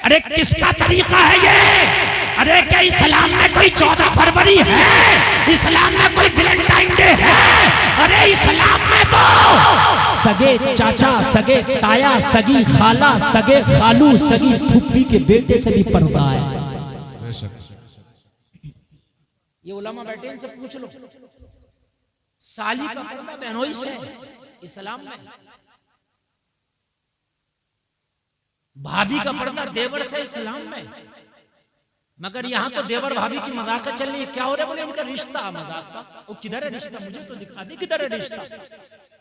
अरे किसका तरीका है ये? अरे क्या इस्लाम में कोई 14 फरवरी है? इस्लाम में कोई वैलेंटाइन डे है? अरे इस्लाम में तो सगे चाचा, सगे ताया, सगी खाला, सगे खालू, सगी फुप्पी के बेटे से भी पर्दा है। ये उलमा बैठे, इनसे पूछ लो, साली का पर्दा बहनोई से इस्लाम में, भाभी का पर्दा देवर से इस्लाम में। मगर यहाँ तो देवर भाभी की मजाक चल रही है। क्या हो रहा है? बोले इनका रिश्ता मजाक का। वो किधर है रिश्ता? मुझे तो दिखा दे किधर है रिश्ता।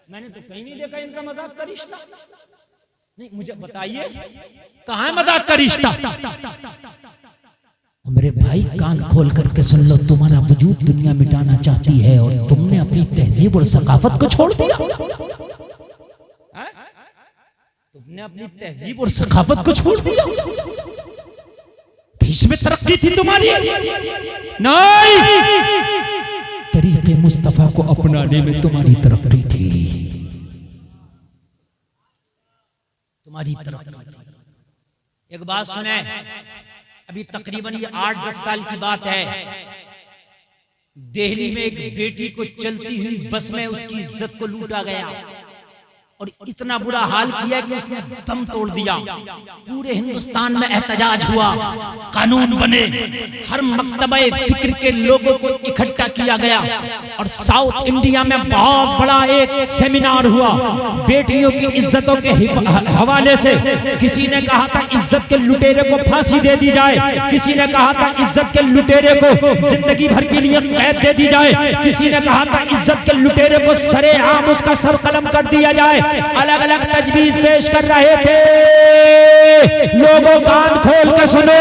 मैंने तो कहीं नहीं देखा इनका मजाक का रिश्ता। नहीं, मुझे बताइए कहाँ है मजाक का रिश्ता? मेरे भाई कान खोल करके सुन लो, तुम्हारा वजूद दुनिया मिटाना चाहती है और तुमने अपनी तहजीब और सकाफत को छोड़ दिया। तुमने अपनी तहजीब और सकाफत को छोड़ दिया। इसमें तरक्की थी तुम्हारी? नहीं, तरीके मुस्तफा को अपनाने में तुम्हारी तरक्की थी, तुम्हारी तरक्की। एक बात सुने, अभी तकरीबन ये 8-10 साल की बात है। दिल्ली में एक बेटी को चलती हुई बस में उसकी इज्जत को लूटा गया और इतना बुरा हाल किया कि उसने दम तोड़ दिया। पूरे हिंदुस्तान में एहतजाज हुआ, कानून बने, हर मकतबे फिक्र के लोगों को इकट्ठा किया गया और साउथ इंडिया में बहुत बड़ा एक सेमिनार हुआ बेटियों की इज्जतों के हवाले से। किसी ने कहा था इज्जत के लुटेरे को फांसी दे दी जाए, किसी ने कहा था इज्जत के लुटेरे को जिंदगी भर के लिए कैद दे दी जाए, किसी ने कहा था इज्जत के लुटेरे को सरेआम उसका सर कलम कर दिया जाए। अलग अलग तजवीज पेश कर रहे थे। लोगों कान खोल कर सुनो,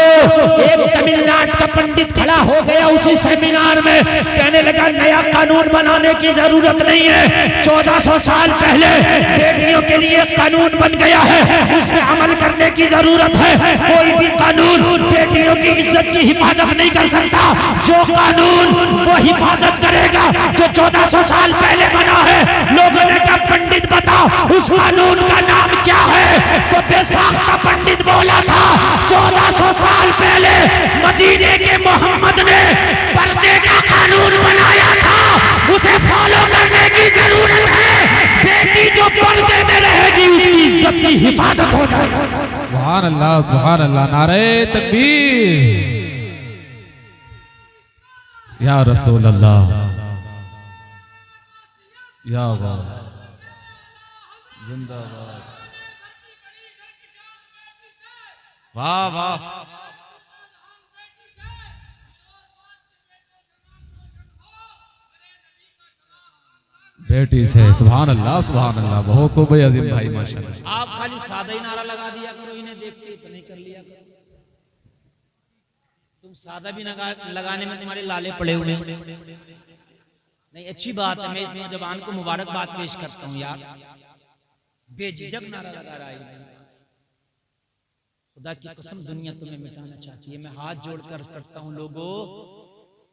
एक तमिलनाडु का पंडित खड़ा हो गया उसी सेमिनार में, कहने लगा नया कानून बनाने की जरूरत नहीं है, 1400 साल पहले बेटियों के लिए कानून बन गया है, उस पर अमल करने की जरूरत है। कोई भी कानून बेटियों की इज्जत की हिफाजत नहीं कर सकता, जो कानून वो हिफाजत करेगा जो 1400 साल पहले बना है। लोगों ने कहा पंडित बताओ उस कानून का नाम क्या है? तो बेसाख्ता पंडित बोला था 1400 साल पहले मदीने के मोहम्मद ने पर्दे का कानून बनाया था, उसे फॉलो करने की जरूरत है। बेटी जो पर्दे में रहेगी उसकी इज्जत की हिफाजत हो जाएगी। सुभान अल्लाह, सुभान अल्लाह, नारे तकबीर, या रसूल अल्लाह, या अल्लाह, जिंदाबाद, वाह वाह, बेटी से सुभान अल्लाह, सुभान अल्लाह, बहुत खूब भाई अजीम भाई माशाल्लाह। आप खाली सादा ही नारा लगा दिया करो, इन्हें देख के इतना ही कर लिया करो। तुम सादा भी लगाने में तुम्हारे लाले पड़े हुए नहीं। अच्छी बात है, मैं इस नौजवान को मुबारकबाद पेश करता हूँ यार, बेझिझक नारा लगा रहा है। खुदा की कसम दुनिया तुम्हें मिटाना चाहती है। मैं हाथ जोड़कर करता हूँ लोगों,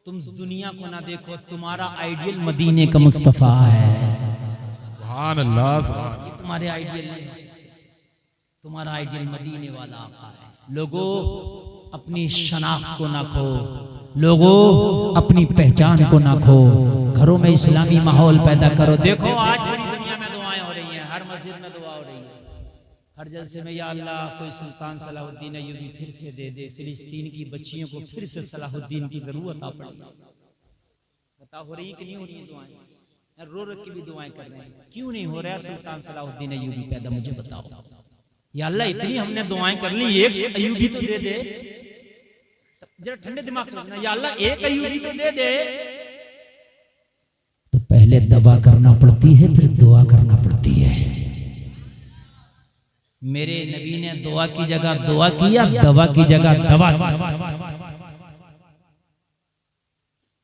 तुम दुनिया को ना देखो, तुम्हारा आइडियल मदीने का मुस्तफा है। सुभान अल्लाह, सुभान, ये तुम्हारे आइडियल नहीं, तुम्हारा आइडियल मदीने वाला आका है। लोगों अपनी शनाख्त को ना खो, लोगों अपनी पहचान को ना खो, घरों में इस्लामी माहौल पैदा करो। देखो आज पूरी दुनिया में दुआएं हो रही हैं, हर मस्जिद में दुआ हो रही है, हर जलसे में या अल्लाह कोई सुल्तान सलाहुद्दीन अय्यूबी फिर से दे दे, फिलिस्तीन की बच्चियों को फिर से सलाहुद्दीन की जरूरत आ पड़ी। बता हो रही कि नहीं हो रही दुआएं? रो रो के भी दुआएं कर रहे हैं, क्यों नहीं हो रहा सुल्तान सलाहुद्दीन अय्यूबी पैदा? मुझे बताओ या अल्लाह, इतनी हमने दुआएं कर ली, एक अय्यूबी तो दे दे। जरा ठंडे दिमाग से सोचना, या अल्लाह एक अय्यूबी तो दे दे। तो पहले दवा करना पड़ती है, फिर दुआ करना पड़ती है। मेरे नबी ने दुआ की जगह दुआ किया, दवा की जगह दवा।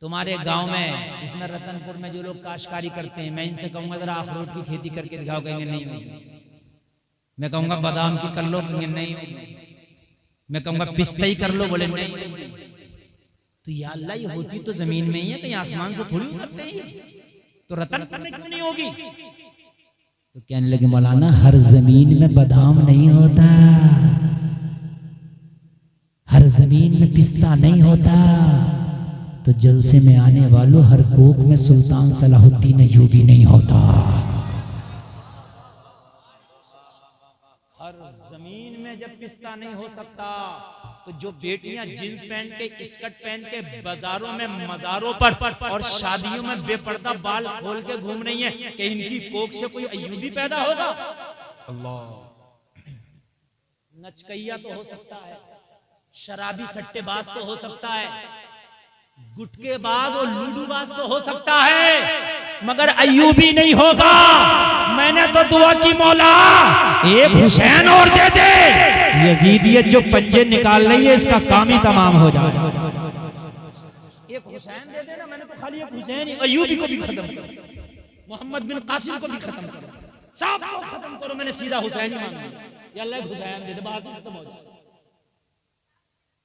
तुम्हारे गांव में इसमें रतनपुर में जो लोग काश्तकारी करते हैं, मैं इनसे कहूंगा जरा अखरोट की खेती करके दिखाओ, कहेंगे नहीं होगी। मैं कहूंगा बादाम की कर लो, कहेंगे नहीं होगी। मैं कहूंगा पिस्ता ही कर लो, बोले नहीं होगी। तो या अल्लाह ये होती तो जमीन में ही है, कहीं आसमान से थोड़ी उतरते हैं, तो रतनपुर में क्यों नहीं होगी? तो कहने लगे मौलाना हर जमीन में बादाम नहीं होता, हर जमीन में पिस्ता नहीं होता, तो जलसे में आने वालों हर कोक में सुल्तान सलाहुद्दीन अय्यूबी नहीं होता। हर जमीन में जब पिस्ता नहीं हो सकता, तो जो बेटियां जींस पहन के स्कर्ट पहन के बाजारों में मजारों पर और शादियों में बेपर्दा बाल खोल के घूम रही हैं, कि इनकी कोख से कोई अय्यूबी पैदा होगा? अल्लाह। नचकैया तो हो सकता है, शराबी सट्टेबाज तो हो सकता है, गुटकेबाज और लूडूबाज तो हो सकता है, मगर अय्यूबी नहीं होगा। मैंने तो दुआ की मौला एक हुसैन और दे दे, यजीदियत जो पंजे निकाल रही है इसका काम ही तमाम हो जाए। एक हुसैन दे देना, मैंने तो खाली एक हुसैन, अय्यूबी को भी खत्म करो, मोहम्मद बिन कासिम को भी खत्म करो, सब को खत्म करो, मैंने सीधा हुसैन ही मांग लिया। या अल्लाह हुसैन दे दे, बात खत्म हो जाए।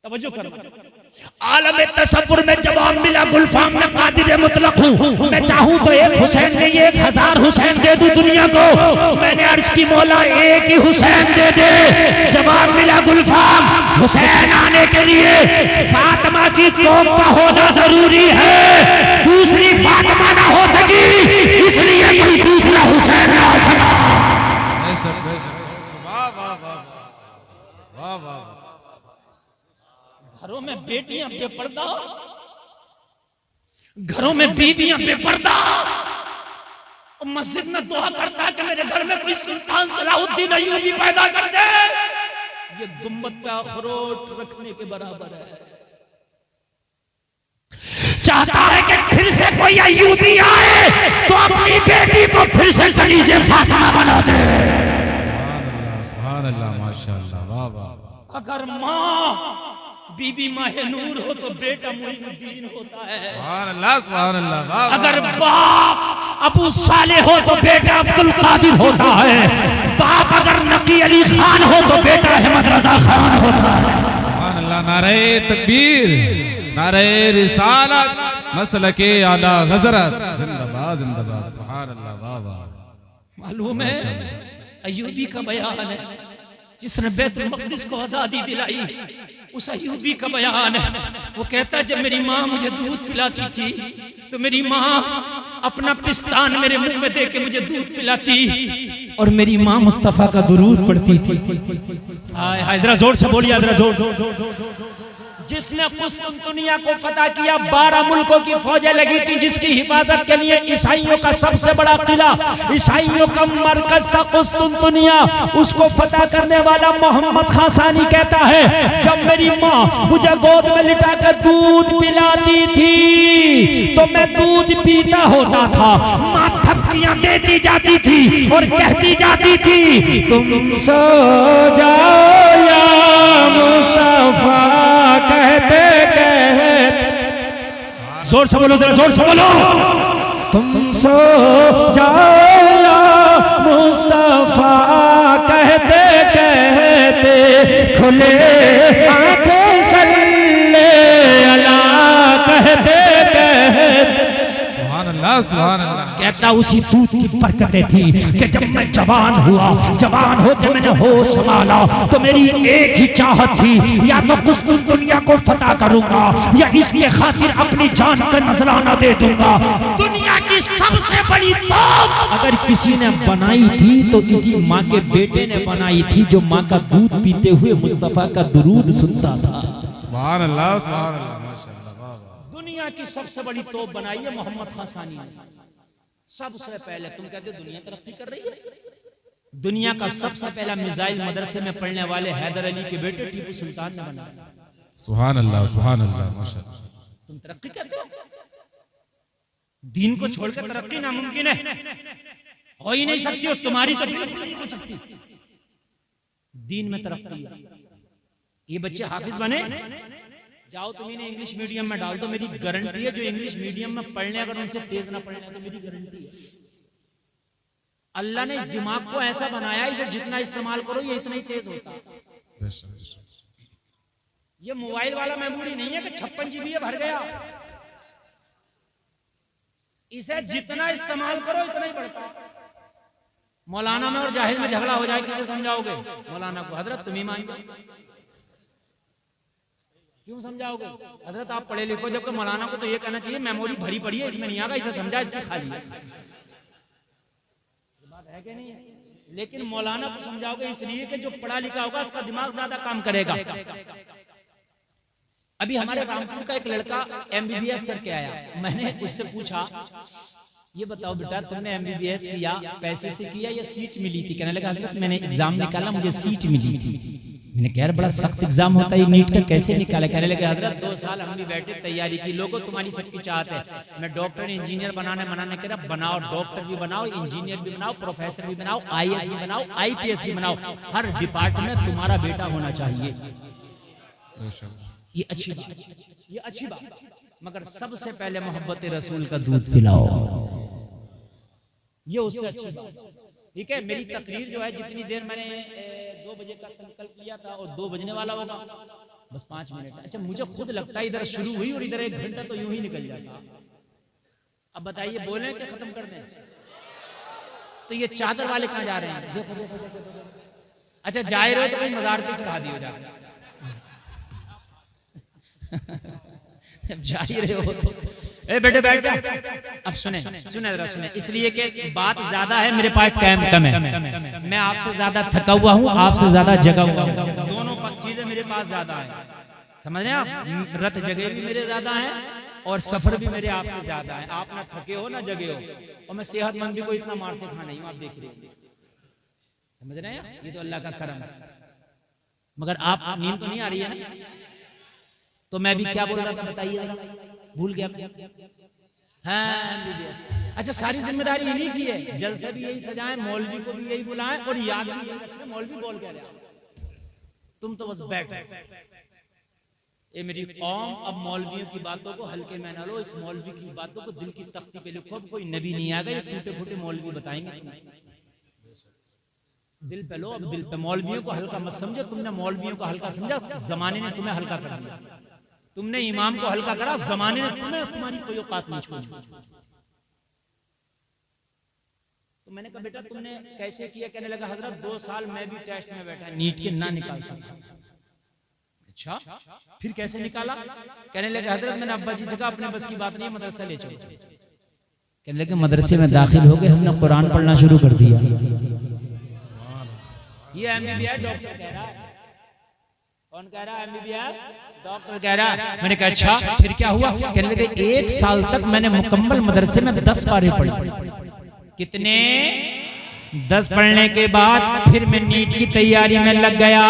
तवज्जो करो, आलम तसव्वुर में जवाब मिला, गुलफाम में कादिर मुतलक हूँ, मैं चाहूँ तो एक हुसैन नहीं 1000 हुसैन दे दूं दुनिया को। मैंने अर्ज की मौला एक ही हुसैन दे दे, जवाब मिला गुलफाम, हुसैन आने के लिए फातिमा की कोख का होना जरूरी है, दूसरी फातिमा ना हो सकी, इसलिए कोई दूसरा हुसैन ना आ सका। में बेटियां बेपर्दा, घरों में बीवियां बेपर्दा, और मस्जिद में दुआ करता है कि मेरे घर में कोई सुल्तान सलाहुद्दीन अय्यूबी पैदा कर दे। ये गुम्बद पे अखरोट रखने के बराबर है। चाहता है कि फिर से कोई अय्यूबी आए तो अपनी बेटी को फिर से कनीज़े फातिमा बना दे। सुभान अल्लाह, माशाअल्लाह, वाह वाह। अगर माँ बीबी माहनूर हो तो बेटा मुइनुद्दीन होता है। सुभान अल्लाह, सुभान अल्लाह, वाह वाह। अगर बाप अबू साले हो तो बेटा अब्दुल कादिर होता है। बाप अगर नकी अली खान हो तो बेटा अहमद रजा खान होता है। सुभान अल्लाह, नारे तकबीर, नारे रिसालत, मसलके आला हज़रत, जिंदाबाद जिंदाबाद, सुभान अल्लाह, वाह वाह। मालूम है अय्यूबी का बयान है जिसने बैतुल मक़दिस को आजादी दिलाई, उस अय्यूबी का बयान है। वो कहता जब मेरी माँ मुझे दूध पिलाती थी तो मेरी माँ अपना पिस्तान मेरे मुंह में दे के मुझे दूध पिलाती और मेरी माँ मुस्तफा का दुरूद पढ़ती थी। हाय जरा जोर से बोलिए, जरा जोर। जिसने कुस्तुनतुनिया को फतह किया, 12 मुल्कों की फौजें लगी थी जिसकी हिफाजत के लिए। ईसाइयों का सबसे बड़ा किला, ईसाइयों का मरकज था कुस्तुनतुनिया। उसको फतह करने वाला मोहम्मद खासानी कहता है जब मेरी माँ मुझे गोद में लिटाकर दूध पिलाती थी तो मैं दूध पीता होता था। माँ थपकियां देती जाती थी और कहती जाती थी तुम सो जाओ या मुस्तफा, कहते जोर से बोलो, जरा जोर से बोलो। तुम सो जाओ या मुस्तफा, कहते कहते खुले आंखें सल्ले अला, कहते कहते। सुभान अल्लाह, सुभान अल्लाह। कहता उसी दूध की बरकतें थी कि जब मैं जवान हुआ, जवान होकर मैंने होश संभाला तो मेरी एक ही चाहत थी, या तो कुस्तुनतुनिया को फतह करूंगा या इसके खातिर अपनी जान का नजराना दे दूंगा। दुनिया की सबसे बड़ी तोप अगर किसी ने बनाई थी तो इसी माँ के बेटे ने बनाई थी जो माँ का दूध पीते हुए मुस्तफा का दुरूद सुनता था। सुभान अल्लाह, सुभान अल्लाह, माशाअल्लाह, वाह वाह। दुनिया की सबसे बड़ी तोप बनाई है मोहम्मद खासानी ने। सबसे पहले तुम कहते दुनिया तरक्की कर रही है, दुनिया का सबसे पहला मिसाइल मदरसे में पढ़ने वाले हैदर अली के बेटे टीपू सुल्तान ने बनाया। सुभान अल्लाह, सुभान अल्लाह, माशाअल्लाह। तुम तरक्की कहते हो, दीन को छोड़कर तरक्की नामुमकिन है, हो ही नहीं सकती, और तुम्हारी तो बिल्कुल नहीं हो सकती। दीन में तरक्की है। ये बच्चे हाफिज बने, जाओ तुम इन्हें इंग्लिश मीडियम में डाल दो, मेरी गारंटी है जो इंग्लिश मीडियम में पढ़ने अगर उनसे तेज ना पढ़ने तो मेरी गारंटी है। अल्लाह ने इस दिमाग को ऐसा बनाया, इसे जितना इस्तेमाल करो ये इतना ही तेज होता है। ये मोबाइल वाला मेमोरी नहीं है कि 56 GB भर गया, इसे जितना इस्तेमाल करो इतना ही बढ़ता है। मौलाना में और जाहिल में झगड़ा हो जाए, किसे समझाओगे? मौलाना को हजरत तुम ही मान, क्यों समझाओगे? हजरत आप पढ़े लिखो, जबकि मौलाना को तो ये कहना चाहिए मेमोरी भरी पड़ी है, इसमें नहीं आगा, इसे समझा, इसकी खाली है। बात है कि नहीं है? लेकिन मौलाना को समझाओगे इसलिए कि जो पढ़ा लिखा होगा उसका दिमाग ज्यादा काम करेगा। अभी हमारे रामपुर का एक लड़का MBBS करके आया, मैंने उससे पूछा ये बताओ बेटा तुमने MBBS किया पैसे से किया या सीट मिली थी? कहने लगा हजरत मैंने एग्जाम निकाला, मुझे सीट मिली थी। मैंने कहा यार बड़ा सख्त एग्जाम होता है, नीट का कैसे निकाला? कहने लगे हजरत 2 साल हम भी बैठे तैयारी की, लोगों तुम्हारी सबकी चाहते हैं, मैं डॉक्टर इंजीनियर बनाने मनाने कह रहा, बनाओ, डॉक्टर भी बनाओ, इंजीनियर भी बनाओ, प्रोफेसर भी बनाओ, IAS भी बनाओ, IPS भी बनाओ, हर डिपार्टमेंट में तुम्हारा बेटा होना चाहिए। ये अच्छी बात, ये अच्छी बात, मगर सबसे पहले मोहब्बत रसूल का दूध पिलाओ, ये उससे अच्छी बात। ठीक है, मेरी तकरीर जो है जितनी देर मैंने 2 बजे का संकल्प किया था और 2 बजने वाला होगा, बस 5 मिनट। अच्छा मुझे खुद लगता है इधर शुरू हुई और इधर 1 घंटा तो यूं ही निकल जाता। अब बताइए बोले कि खत्म कर दें? तो ये चादर वाले कहाँ जा रहे हैं? देखो देखो देखो। अच्छा जा रहे हो तो कोई मजार पे चढ़ा दियो जाकर, जा ही रहे हो तो ए बेटे बैठ जा। अब सुने सुने जरा सुने, इसलिए कि बात ज्यादा है, मेरे पास टाइम कम है, मैं आपसे ज्यादा थका हुआ हूँ, आपसे ज्यादा जगा हुआ हूँ, दोनों चीजें मेरे पास ज्यादा है। समझ रहे हैं आप? रत जगह भी मेरे ज्यादा हैं और सफर भी मेरे आपसे ज्यादा है। आप ना थके हो ना जगे हो, और मैं सेहतमंद भी को इतना मारते खा नहीं हूं, आप देख रहे हो। समझ रहे हैं? ये तो अल्लाह का करम है। मगर आप नींद तो नहीं आ रही है ना? तो मैं भी क्या बोल रहा था बताइए, भूल गया। हाँ, अच्छा, सारी जिम्मेदारी इन्हीं की है। जलसे भी यही सजाएं, मौलवी को भी यही बुलाएं और याद भी यही रखें। मौलवी बोल क्या रहे, तुम तो बस बैठ। ये मेरी कौम अब मौलवियों की बातों को हल्के में ना लो, इस मौलवी की बातों को दिल की तख्ती पे लिखो। अब कोई नबी नहीं आ गया, ये टूटे फूटे मौलवी बताएंगे। दिल पे लो, अब दिल पे। मौलवियों को हल्का मत समझो। तुमने मौलवियों को हल्का समझा, जमाने ने तुम्हें हल्का कर दिया। तुमने इमाम को हल्का करा, जमाने ने तुम्हें, तुम्हारी कोई औकात नहीं छोड़ी। तो मैंने कहा बेटा तुमने कैसे किया? कहने लगा हजरत 2 साल मैं भी टेस्ट में बैठा, नीट के ना निकाल सकता। अच्छा, फिर कैसे निकाला? कहने लगे हजरत मैंने अब्बा जी से कहा अपने बस की बात नहीं, मदरसा ले चलो। कहने लगे मदरसे में दाखिल हो गए, हमने कुरान पढ़ना शुरू कर दिया। ये एमबीबीएस डॉक्टर कह रहा है। कौन कह रहा है? एमबीबीएस डॉक्टर कह रहा है। मैंने कहा अच्छा, फिर क्या हुआ? कहने लगे 1 साल तक मैंने मुकम्मल मदरसे में 10 पारे पढ़े। कितने? 10 पढ़ने के बाद फिर मैं नीट की तैयारी में लग गया।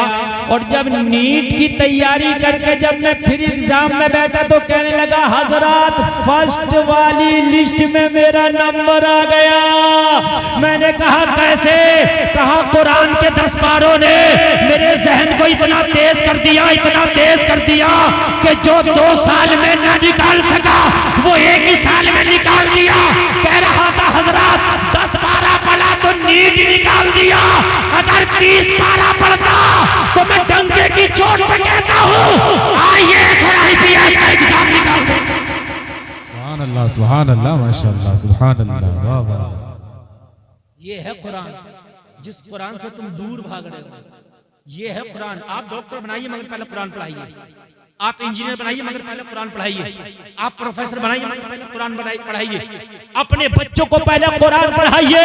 और जब नीट की तैयारी करके जब मैं फिर एग्जाम में बैठा तो कहने लगा हजरत फर्स्ट वाली लिस्ट में मेरा नंबर आ गया। मैंने कहा कैसे? कहा कुरान के 10 पारों ने मेरे जहन को इतना तेज कर दिया, इतना तेज कर दिया कि जो 2 साल में ना निकाल सका वो 1 ही साल में निकाल दिया। कह रहा था हजरत 10 पारा पढ़ा तो नीट निकाल दिया, अगर 30 पारा पढ़ता तो मैं डंके की चोट पे कहता हूँ आईएएस और आईपीएस का एग्जाम निकाल दो। सुभान अल्लाह, सुभान अल्लाह, माशाअल्लाह, सुभान अल्लाह, वाह वाह। ये है कुरान, जिस कुरान से तुम दूर भाग रहे हो। ये है कुरान। आप डॉक्टर बनाइए मगर पहले कुरान पढ़ाइए। आप इंजीनियर बनाइए मगर पहले कुरान पढ़ाइए। आप प्रोफेसर बनाइए मगर पहले कुरान पढ़ाइए। अपने बच्चों को पहले कुरान पढ़ाइए,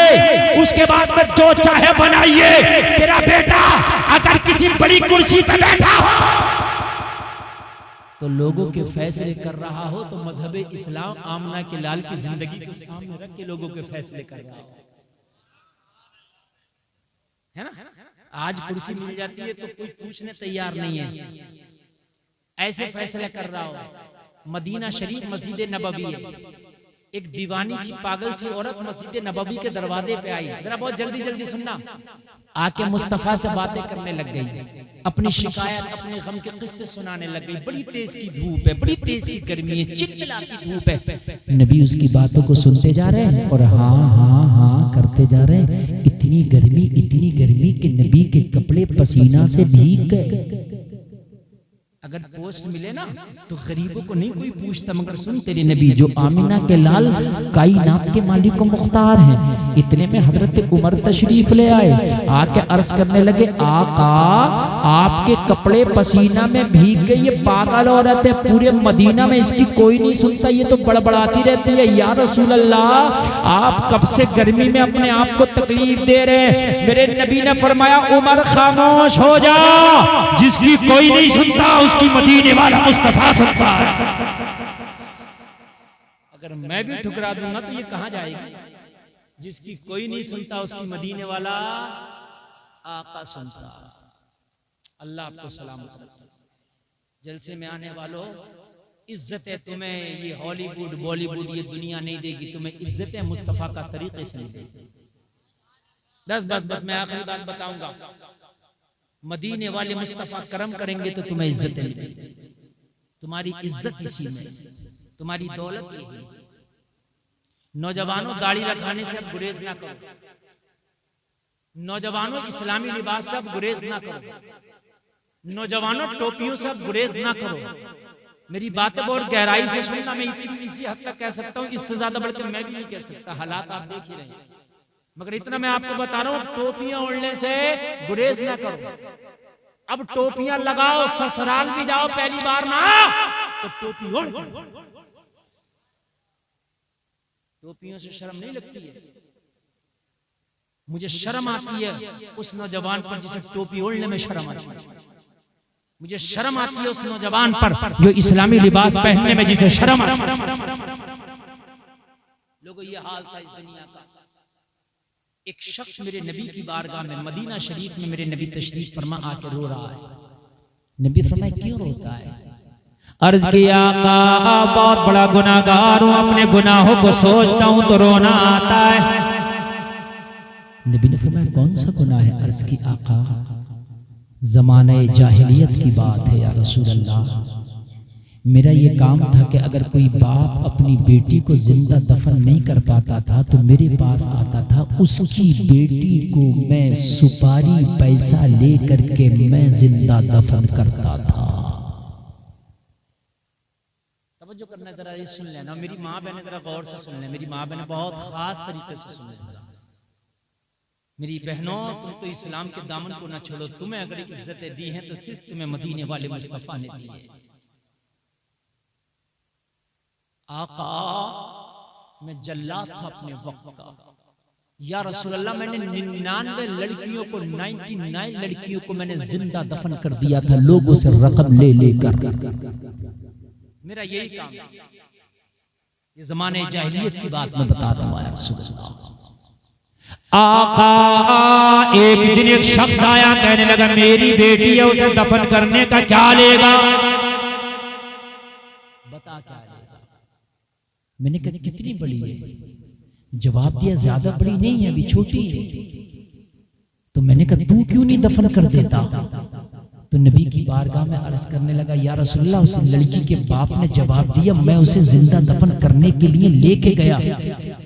उसके बाद में जो चाहे बनाइए। तेरा बेटा अगर किसी बड़ी कुर्सी पे बैठा हो तो लोगों के फैसले कर रहा हो तो मजहब इस्लाम आमना के लाल की जिंदगी को सामने रख के लोगों के फैसले कर रहा हो, है ना? आज कुर्सी मिल जाती है तो कोई पूछने तैयार नहीं है, ऐसे फैसले कर रहा हो। मदीना शरीफ मस्जिद नबवी है। एक दीवानी सी पागल सी औरत मस्जिद नबवी के दरवाजे पे आई। जरा बहुत जल्दी जल्दी सुनना। आके मुस्तफा से बातें करने लग गई, अपनी शिकायत अपने गम के किस्से सुनाने लग गई। बड़ी तेज की धूप है, बड़ी तेज की गर्मी है, चिलचिलाती धूप है। नबी उसकी बातों को सुनते जा रहे हैं और हाँ हाँ हाँ करते जा रहे हैं। इतनी गर्मी कि नबी के कपड़े पसीना से भीग गए। अगर पोस्ट मिले ना तो गरीबों को नहीं कोई पूछता, मगर सुन तेरे नबी जो आमिना के लाल कायनात के मालिक को मुख्तार हैं। इतने में हजरत उमर तशरीफ ले आए, आके अर्ज करने लगे आका आपके कपड़े पसीना में भीग गए। ये पागल औरत है, पूरे मदीना में इसकी कोई नहीं सुनता, ये तो बड़बड़ाती रहती है। या रसूल अल्लाह आप कब से गर्मी में अपने आप को तकलीफ दे रहे हैं? मेरे नबी ने फरमाया उमर खामोश हो जा, जिसकी कोई नहीं सुनता उसकी मदीने वाला मुस्तफा सुनता है। अगर मैं भी ठुकरा दूंगा तो ये कहां जाएगी? जिसकी कोई नहीं सुनता उसकी मदीने वाला आका सुनता। अल्लाह आपको सलामत रखे। जलसे में आने वालों, इज्जतें तुम्हें ये हॉलीवुड बॉलीवुड ये दुनिया नहीं देगी, तुम्हें इज्जतें मुस्तफा का तरीके से मिलेगी। बस मैं आखिरी बात बताऊंगा। मदीने वाले मुस्तफा करम करेंगे तो तुम्हें इज्जत मिलेगी। तुम्हारी इज्जत इसी में, तुम्हारी दौलत यही। नौजवानों दाढ़ी रखाने से अब गुरेज ना करो। नौजवानों इस्लामी लिबास से अब गुरेज ना करो। नौजवानों टोपियों से अब गुरेज ना करो। मेरी बातें बहुत गहराई से सुनना। मैं इसी हद तक कह सकता हूँ, इससे ज्यादा बढ़कर मैं भी नहीं कह सकता। हालात आप देख ही रहे हैं, मगर इतना मैं आपको बता रहा हूं टोपियां ओढ़ने से गुरेज ना करो। अब टोपियां लगाओ, ससुराल भी जाओ पहली बार ना तो टोपी ओढ़। टोपियों से शर्म नहीं लगती है? मुझे शर्म आती है उस नौजवान पर जिसे टोपी ओढ़ने में शर्म आती है। मुझे शर्म आती है उस नौजवान पर जो इस्लामी लिबास पहनने में जिसे शर्म आती है। लोगों ये हाल था इस दुनिया का। एक शख्स मेरे नबी की बारगाह में मदीना शरीफ में मेरे नबी तशरीफ फरमा आके रो रहा है। नबी फरमाए क्यों रोता है? अर्ज किया आका बहुत बड़ा गुनाहगार हूं, अपने गुनाहों को सोचता हूं तो रोना आता है। नबी ने फरमाया कौन सा गुनाह है? अर्ज की आका ज़माने जाहिलियत की बात है या रसूल अल्लाह। मेरा ये काम था कि अगर कोई बाप अपनी बेटी को जिंदा दफन नहीं कर पाता था तो मेरे पास आता था, उसकी बेटी को मैं सुपारी पैसा ले करके मैं जिंदा दफन करता था। तवज्जो करना जरा, ये सुन लेना मेरी माँ बहने, जरा गौर से सुन ले मेरी माँ बहने, बहुत खास तरीके से सुन लेना। मेरी बहनों तुम तो इस्लाम के दामन को ना छोड़ो, तुम्हें अगर इज्जतें दी हैं तो सिर्फ तुम्हें मदीने वाले मुस्तफा ने दी है। आका मैं जल्लाद था अपने वक्त का, या रसूल अल्लाह मैंने 99 लड़कियों को 99 लड़कियों को मैंने जिंदा दफन कर दिया था लोगों से रकम ले लेकर। मेरा यही काम है। ये जमाने जाहिलियत की बात मैं बता रहा हूं या रसूल अल्लाह। आका एक दिन एक शख्स आया, कहने लगा मेरी बेटी है उसे दफन करने का क्या लेगा? बता क्या लेगा? मैंने कहा कितनी बड़ी है? जवाब दिया ज्यादा बड़ी नहीं है, अभी छोटी है। तो मैंने कहा तू क्यों नहीं दफन कर देता? तो नबी की बारगाह में अर्ज करने लगा या रसूलल्लाह उस लड़की के बाप ने जवाब दिया मैं उसे जिंदा दफन करने के लिए लेके गया,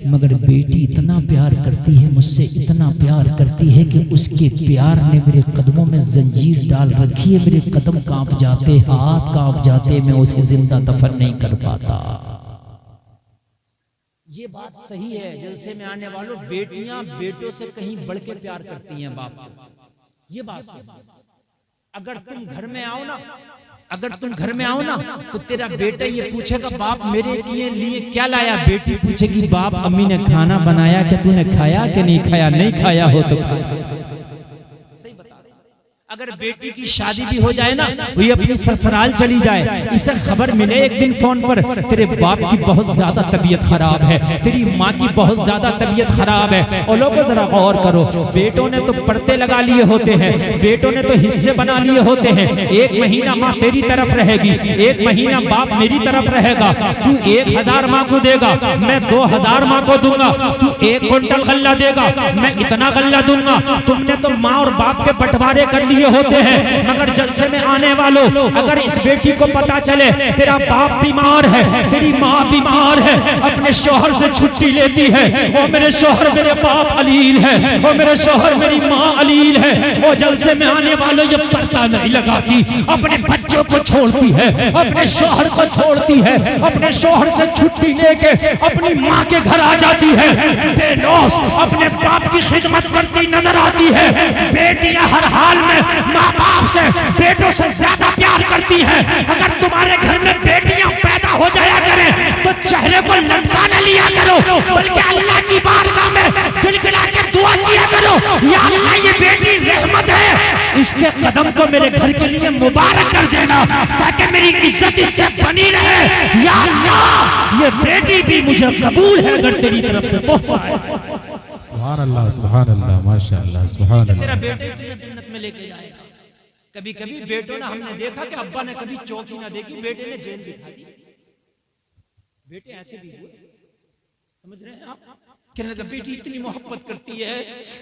मगर बेटी इतना प्यार करती है मुझसे, इतना प्यार करती है कि उसके प्यार ने मेरे कदमों में जंजीर डाल रखी है, मेरे कदम कांप जाते, हाथ कांप जाते, मैं उसे जिंदा दफन नहीं कर पाता। ये बात सही है। जलसे में आने वालों, बेटियां बेटों से कहीं बढ़ के प्यार करती हैं बाप को। ये बात सही है। अगर तुम घर में आओ ना, अगर तुम घर में आओ ना तो तेरा बेटा ये पूछेगा बाप मेरे लिए क्या लाया? बेटी पूछेगी बाप अम्मी ने खाना बनाया क्या, तूने खाया कि नहीं खाया? नहीं खाया हो तो खा। सही बता। अगर बेटी की शादी भी हो जाए ना, वो ये अपनी ससुराल चली जाए, इसे खबर मिले एक दिन फोन पर तेरे बाप की बहुत ज्यादा तबीयत खराब है, तेरी माँ की बहुत ज्यादा तबीयत खराब है। और लोगों जरा गौर करो, बेटों ने तो पर्दे लगा लिए होते हैं, बेटों ने तो हिस्से बना लिए होते हैं। एक महीना माँ तेरी तरफ रहेगी, एक महीना बाप मेरी तरफ रहेगा। तू 1000 माँ को देगा, मैं 2000 माँ को दूंगा। तू 1 क्विंटल गल्ला देगा, मैं इतना गल्ला दूंगा। तुमने तो माँ और बाप के बंटवारे कर लिए होते हैं, मगर जलसे में आने वालों अगर इस बेटी को पता चले तेरा बाप बीमार है, तेरी माँ बीमार है, अपने शौहर से छुट्टी लेती है, वो मेरे शौहर मेरे बाप अलील है, वो मेरे शौहर मेरी माँ अलील है, वो जलसे में आने वालों ये पर्दा नहीं लगाती, अपने बच्चों को छोड़ती है, अपने शौहर को छोड़ती है, अपने शौहर से छुट्टी लेके अपनी माँ के घर आ जाती है, बेलौस अपने बाप की खिदमत करती नजर आती है। बेटियां हर हाल में माँ बाप से बेटों से ज्यादा प्यार करती हैं। अगर तुम्हारे घर में बेटियां पैदा हो जाया करें तो चेहरे को लटका न लिया करो, बल्कि अल्लाह की बारगाह में गिड़गिड़ा के दुआ किया करो, या अल्लाह ये बेटी रहमत है, इसके कदम को मेरे घर के लिए मुबारक कर देना ताकि मेरी इज्जत इससे बनी रहे। या अल्लाह ये बेटी भी मुझे कबूल है अगर तेरी तरफ से तोहफा है। सुभान अल्लाह, सुभान अल्लाह, माशाअल्लाह, सुभान अल्लाह। तेरा बेटे तुझे जन्नत में लेके जाएगा। कभी कभी बेटों ने, हमने देखा कि अब्बा ने कभी चौकी ना देखी, बेटे ने जेल दिखा दी। बेटे ऐसे भी हुए, समझ रहे हैं आप? कहने लगा बेटी इतनी मोहब्बत करती है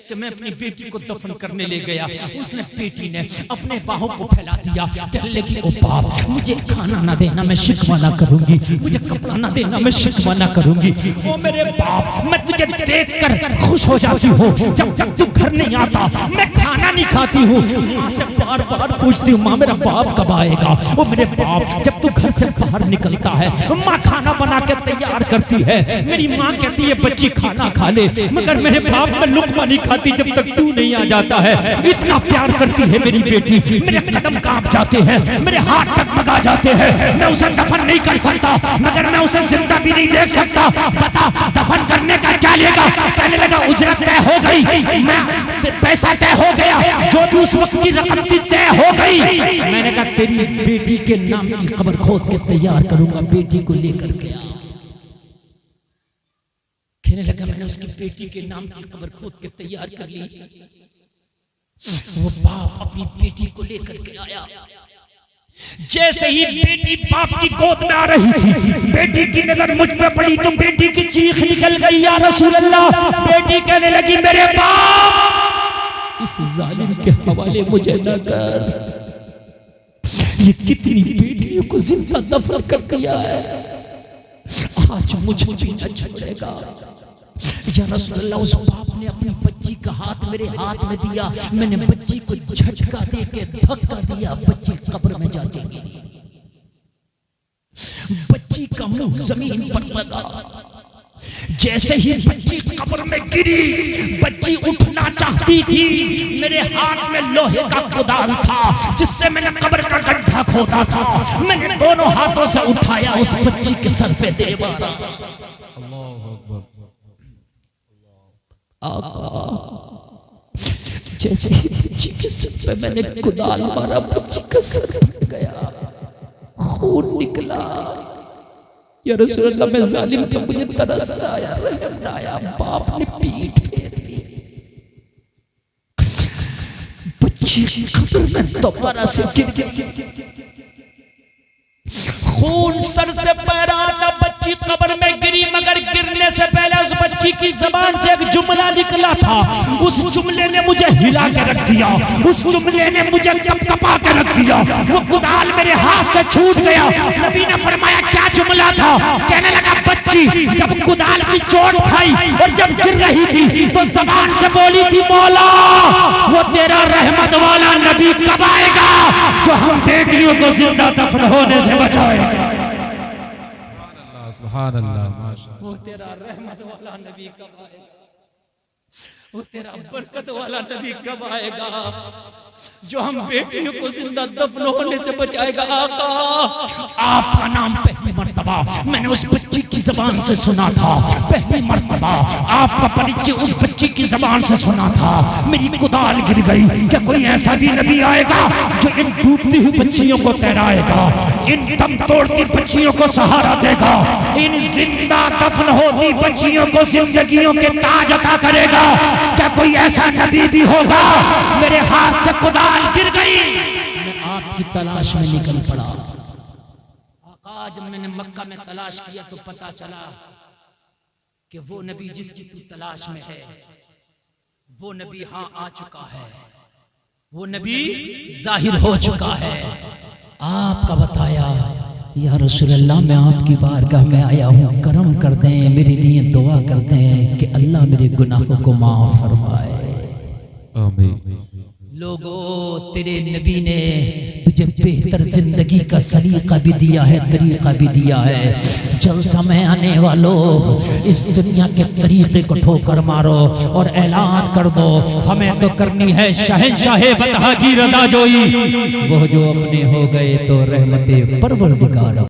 कि मैं अपनी बेटी को दफन करने ले गया, उसने बेटी ने अपने बाहों को फैला दिया, कहने लगी ओ बाप मुझे खाना ना देना मैं शिकवा ना करूंगी, मुझे कपड़ा ना देना मैं शिकवा ना करूंगी। ओ मेरे बाप मैं तुझे देखकर खुश हो जाती हूँ, जब तक तू घर नहीं आता मैं खाना नहीं खाती हूँ, माँ से बार बार पूछती हूँ माँ मेरा बाप कब आएगा। ओ मेरे बाप जब तू घर से बाहर निकलता है माँ खाना बना के तैयार करती है, मेरी माँ माँ कहती है बच्ची खाना खा ले, मगर मेरे बाप मैं लुकमा नहीं खाती जब तक तू नहीं आ जाता है। इतना प्यार करती है मेरी बेटी, मेरे कदम कांप जाते हैं, मेरे हाथ टकमगा जाते हैं। मैं उसे दफन नहीं कर सकता, मगर मैं उसे जिंदा भी नहीं देख सकता। बता दफन करने का क्या लेगा? कहने लगा उजरत तय हो गई, मैं पैसा तय हो गया, जो भी उस वक्त की रकम थी तय हो गई। मैंने कहा तेरी बेटी के नाम की कब्र खोद के तैयार करूंगा, बेटी को लेकर के आ। कहने लगा मैंने उसकी बेटी के नाम की कब्र खोद के तैयार कर ली। वो बाप अपनी बेटी को लेकर के आया। जैसे ही बेटी बाप की गोद में आ रही थी, बेटी की नजर मुझ पे पड़ी तो बेटी की चीख निकल गई, या रसूल अल्लाह। बेटी कहने लगी मेरे बाप इस जालिम के हवाले मुझे न कर, ये कितनी बेटियों को जिंदा दफन कर दिया है, आज मुझे भी न छोड़ेगा। या रसूल अल्लाह, उस बाप ने अपनी बच्ची का हाथ मेरे हाथ में दिया, मैंने बच्ची को झटका दे के धक्का दिया, बच्ची कब्र में जाके गिरी। बच्ची का मुंह जमीन पर लगा। जैसे ही बच्ची कब्र में गिरी, बच्ची उठना चाहती थी, मेरे हाथ में लोहे का कुदाल था जिससे मैंने कब्र का गड्ढा खोदा था। मैंने दोनों हाथों से उठाया, उस बच्ची के सर पे दे मारा। जैसे ही बच्ची के सर पे मैंने कुदाल मारा, बच्ची का सर फट गया, खून निकला। या रसूल अल्लाह, मैं जालिम था, मुझे तरस आया, रहम आया। बाप ने पीठ फेर ली, बच्ची कब्र में दोबारा से गिर गई, खून सर से पैर आता। बच्ची कब्र में गिरी, मगर गिरने से पहले उस बच्ची की जबान से एक जुमला निकला था। उस जुमले ने मुझे हिला के रख दिया, उस जुमले ने मुझे कपकपा के रख दिया। वो कुदाल मेरे हाथ से छूट गया। नबी ने फरमाया क्या जुमला था? कहने लगा बच्ची जब कुदाल की चोट खाई और जब गिर रही थी तो जबान से बोली थी, मौला वो तेरा रहमत वाला नबी कब आएगा जो हम बेटियों को जिंदा दफन होने से बचाएगा। सुभान अल्लाह, माशाअल्लाह। वो तेरा रहमत वाला नबी कब आएगा, वो तेरा बरकत वाला नबी कब आएगा जो हम बेटियों को जिंदा दफन होने से बचाएगा। आका आपका नाम पहली मर्तबा मैंने उस बच्ची की जबान से सुना था, पहली मर्तबा आपका परिचय उस बच्ची की जबान से सुना था। मेरी कुदाल गिर गई। क्या कोई ऐसा भी नबी आएगा जो इन डूबती हुई बच्चियों को तैराएगा, इन दम तोड़ती बच्चियों को सहारा देगा, इन जिंदा दफन होती बच्चियों को जिंदगियों के ताज अता करेगा? क्या कोई ऐसा नबी भी होगा? मेरे हाथ से कुदाल गिर गई, मैं आपकी तलाश में निकल पड़ा। आका जब मैंने मक्का में तलाश किया तो पता चला कि वो नबी जिसकी तू तलाश में है वो नबी हाँ आ चुका है, वो नबी जाहिर हो चुका है। आपका बताया, या रसूल अल्लाह मैं आपकी बारगाह में आया हूँ, करम कर दें, मेरे लिए दुआ कर दें कि अल्लाह मेरे गुनाहों को माफ फरमाए। आमीन। लोगों तेरे नबी ने तुझे बेहतर जिंदगी का सलीका भी दिया है, तरीका भी दिया है। जलसा में आने वालों इस दुनिया के तरीके को ठोकर मारो और ऐलान कर दो हमें तो करनी है शहंशाहे बतहा की रजा जोई, वो जो अपने हो गए तो रहमते परवरदिगार।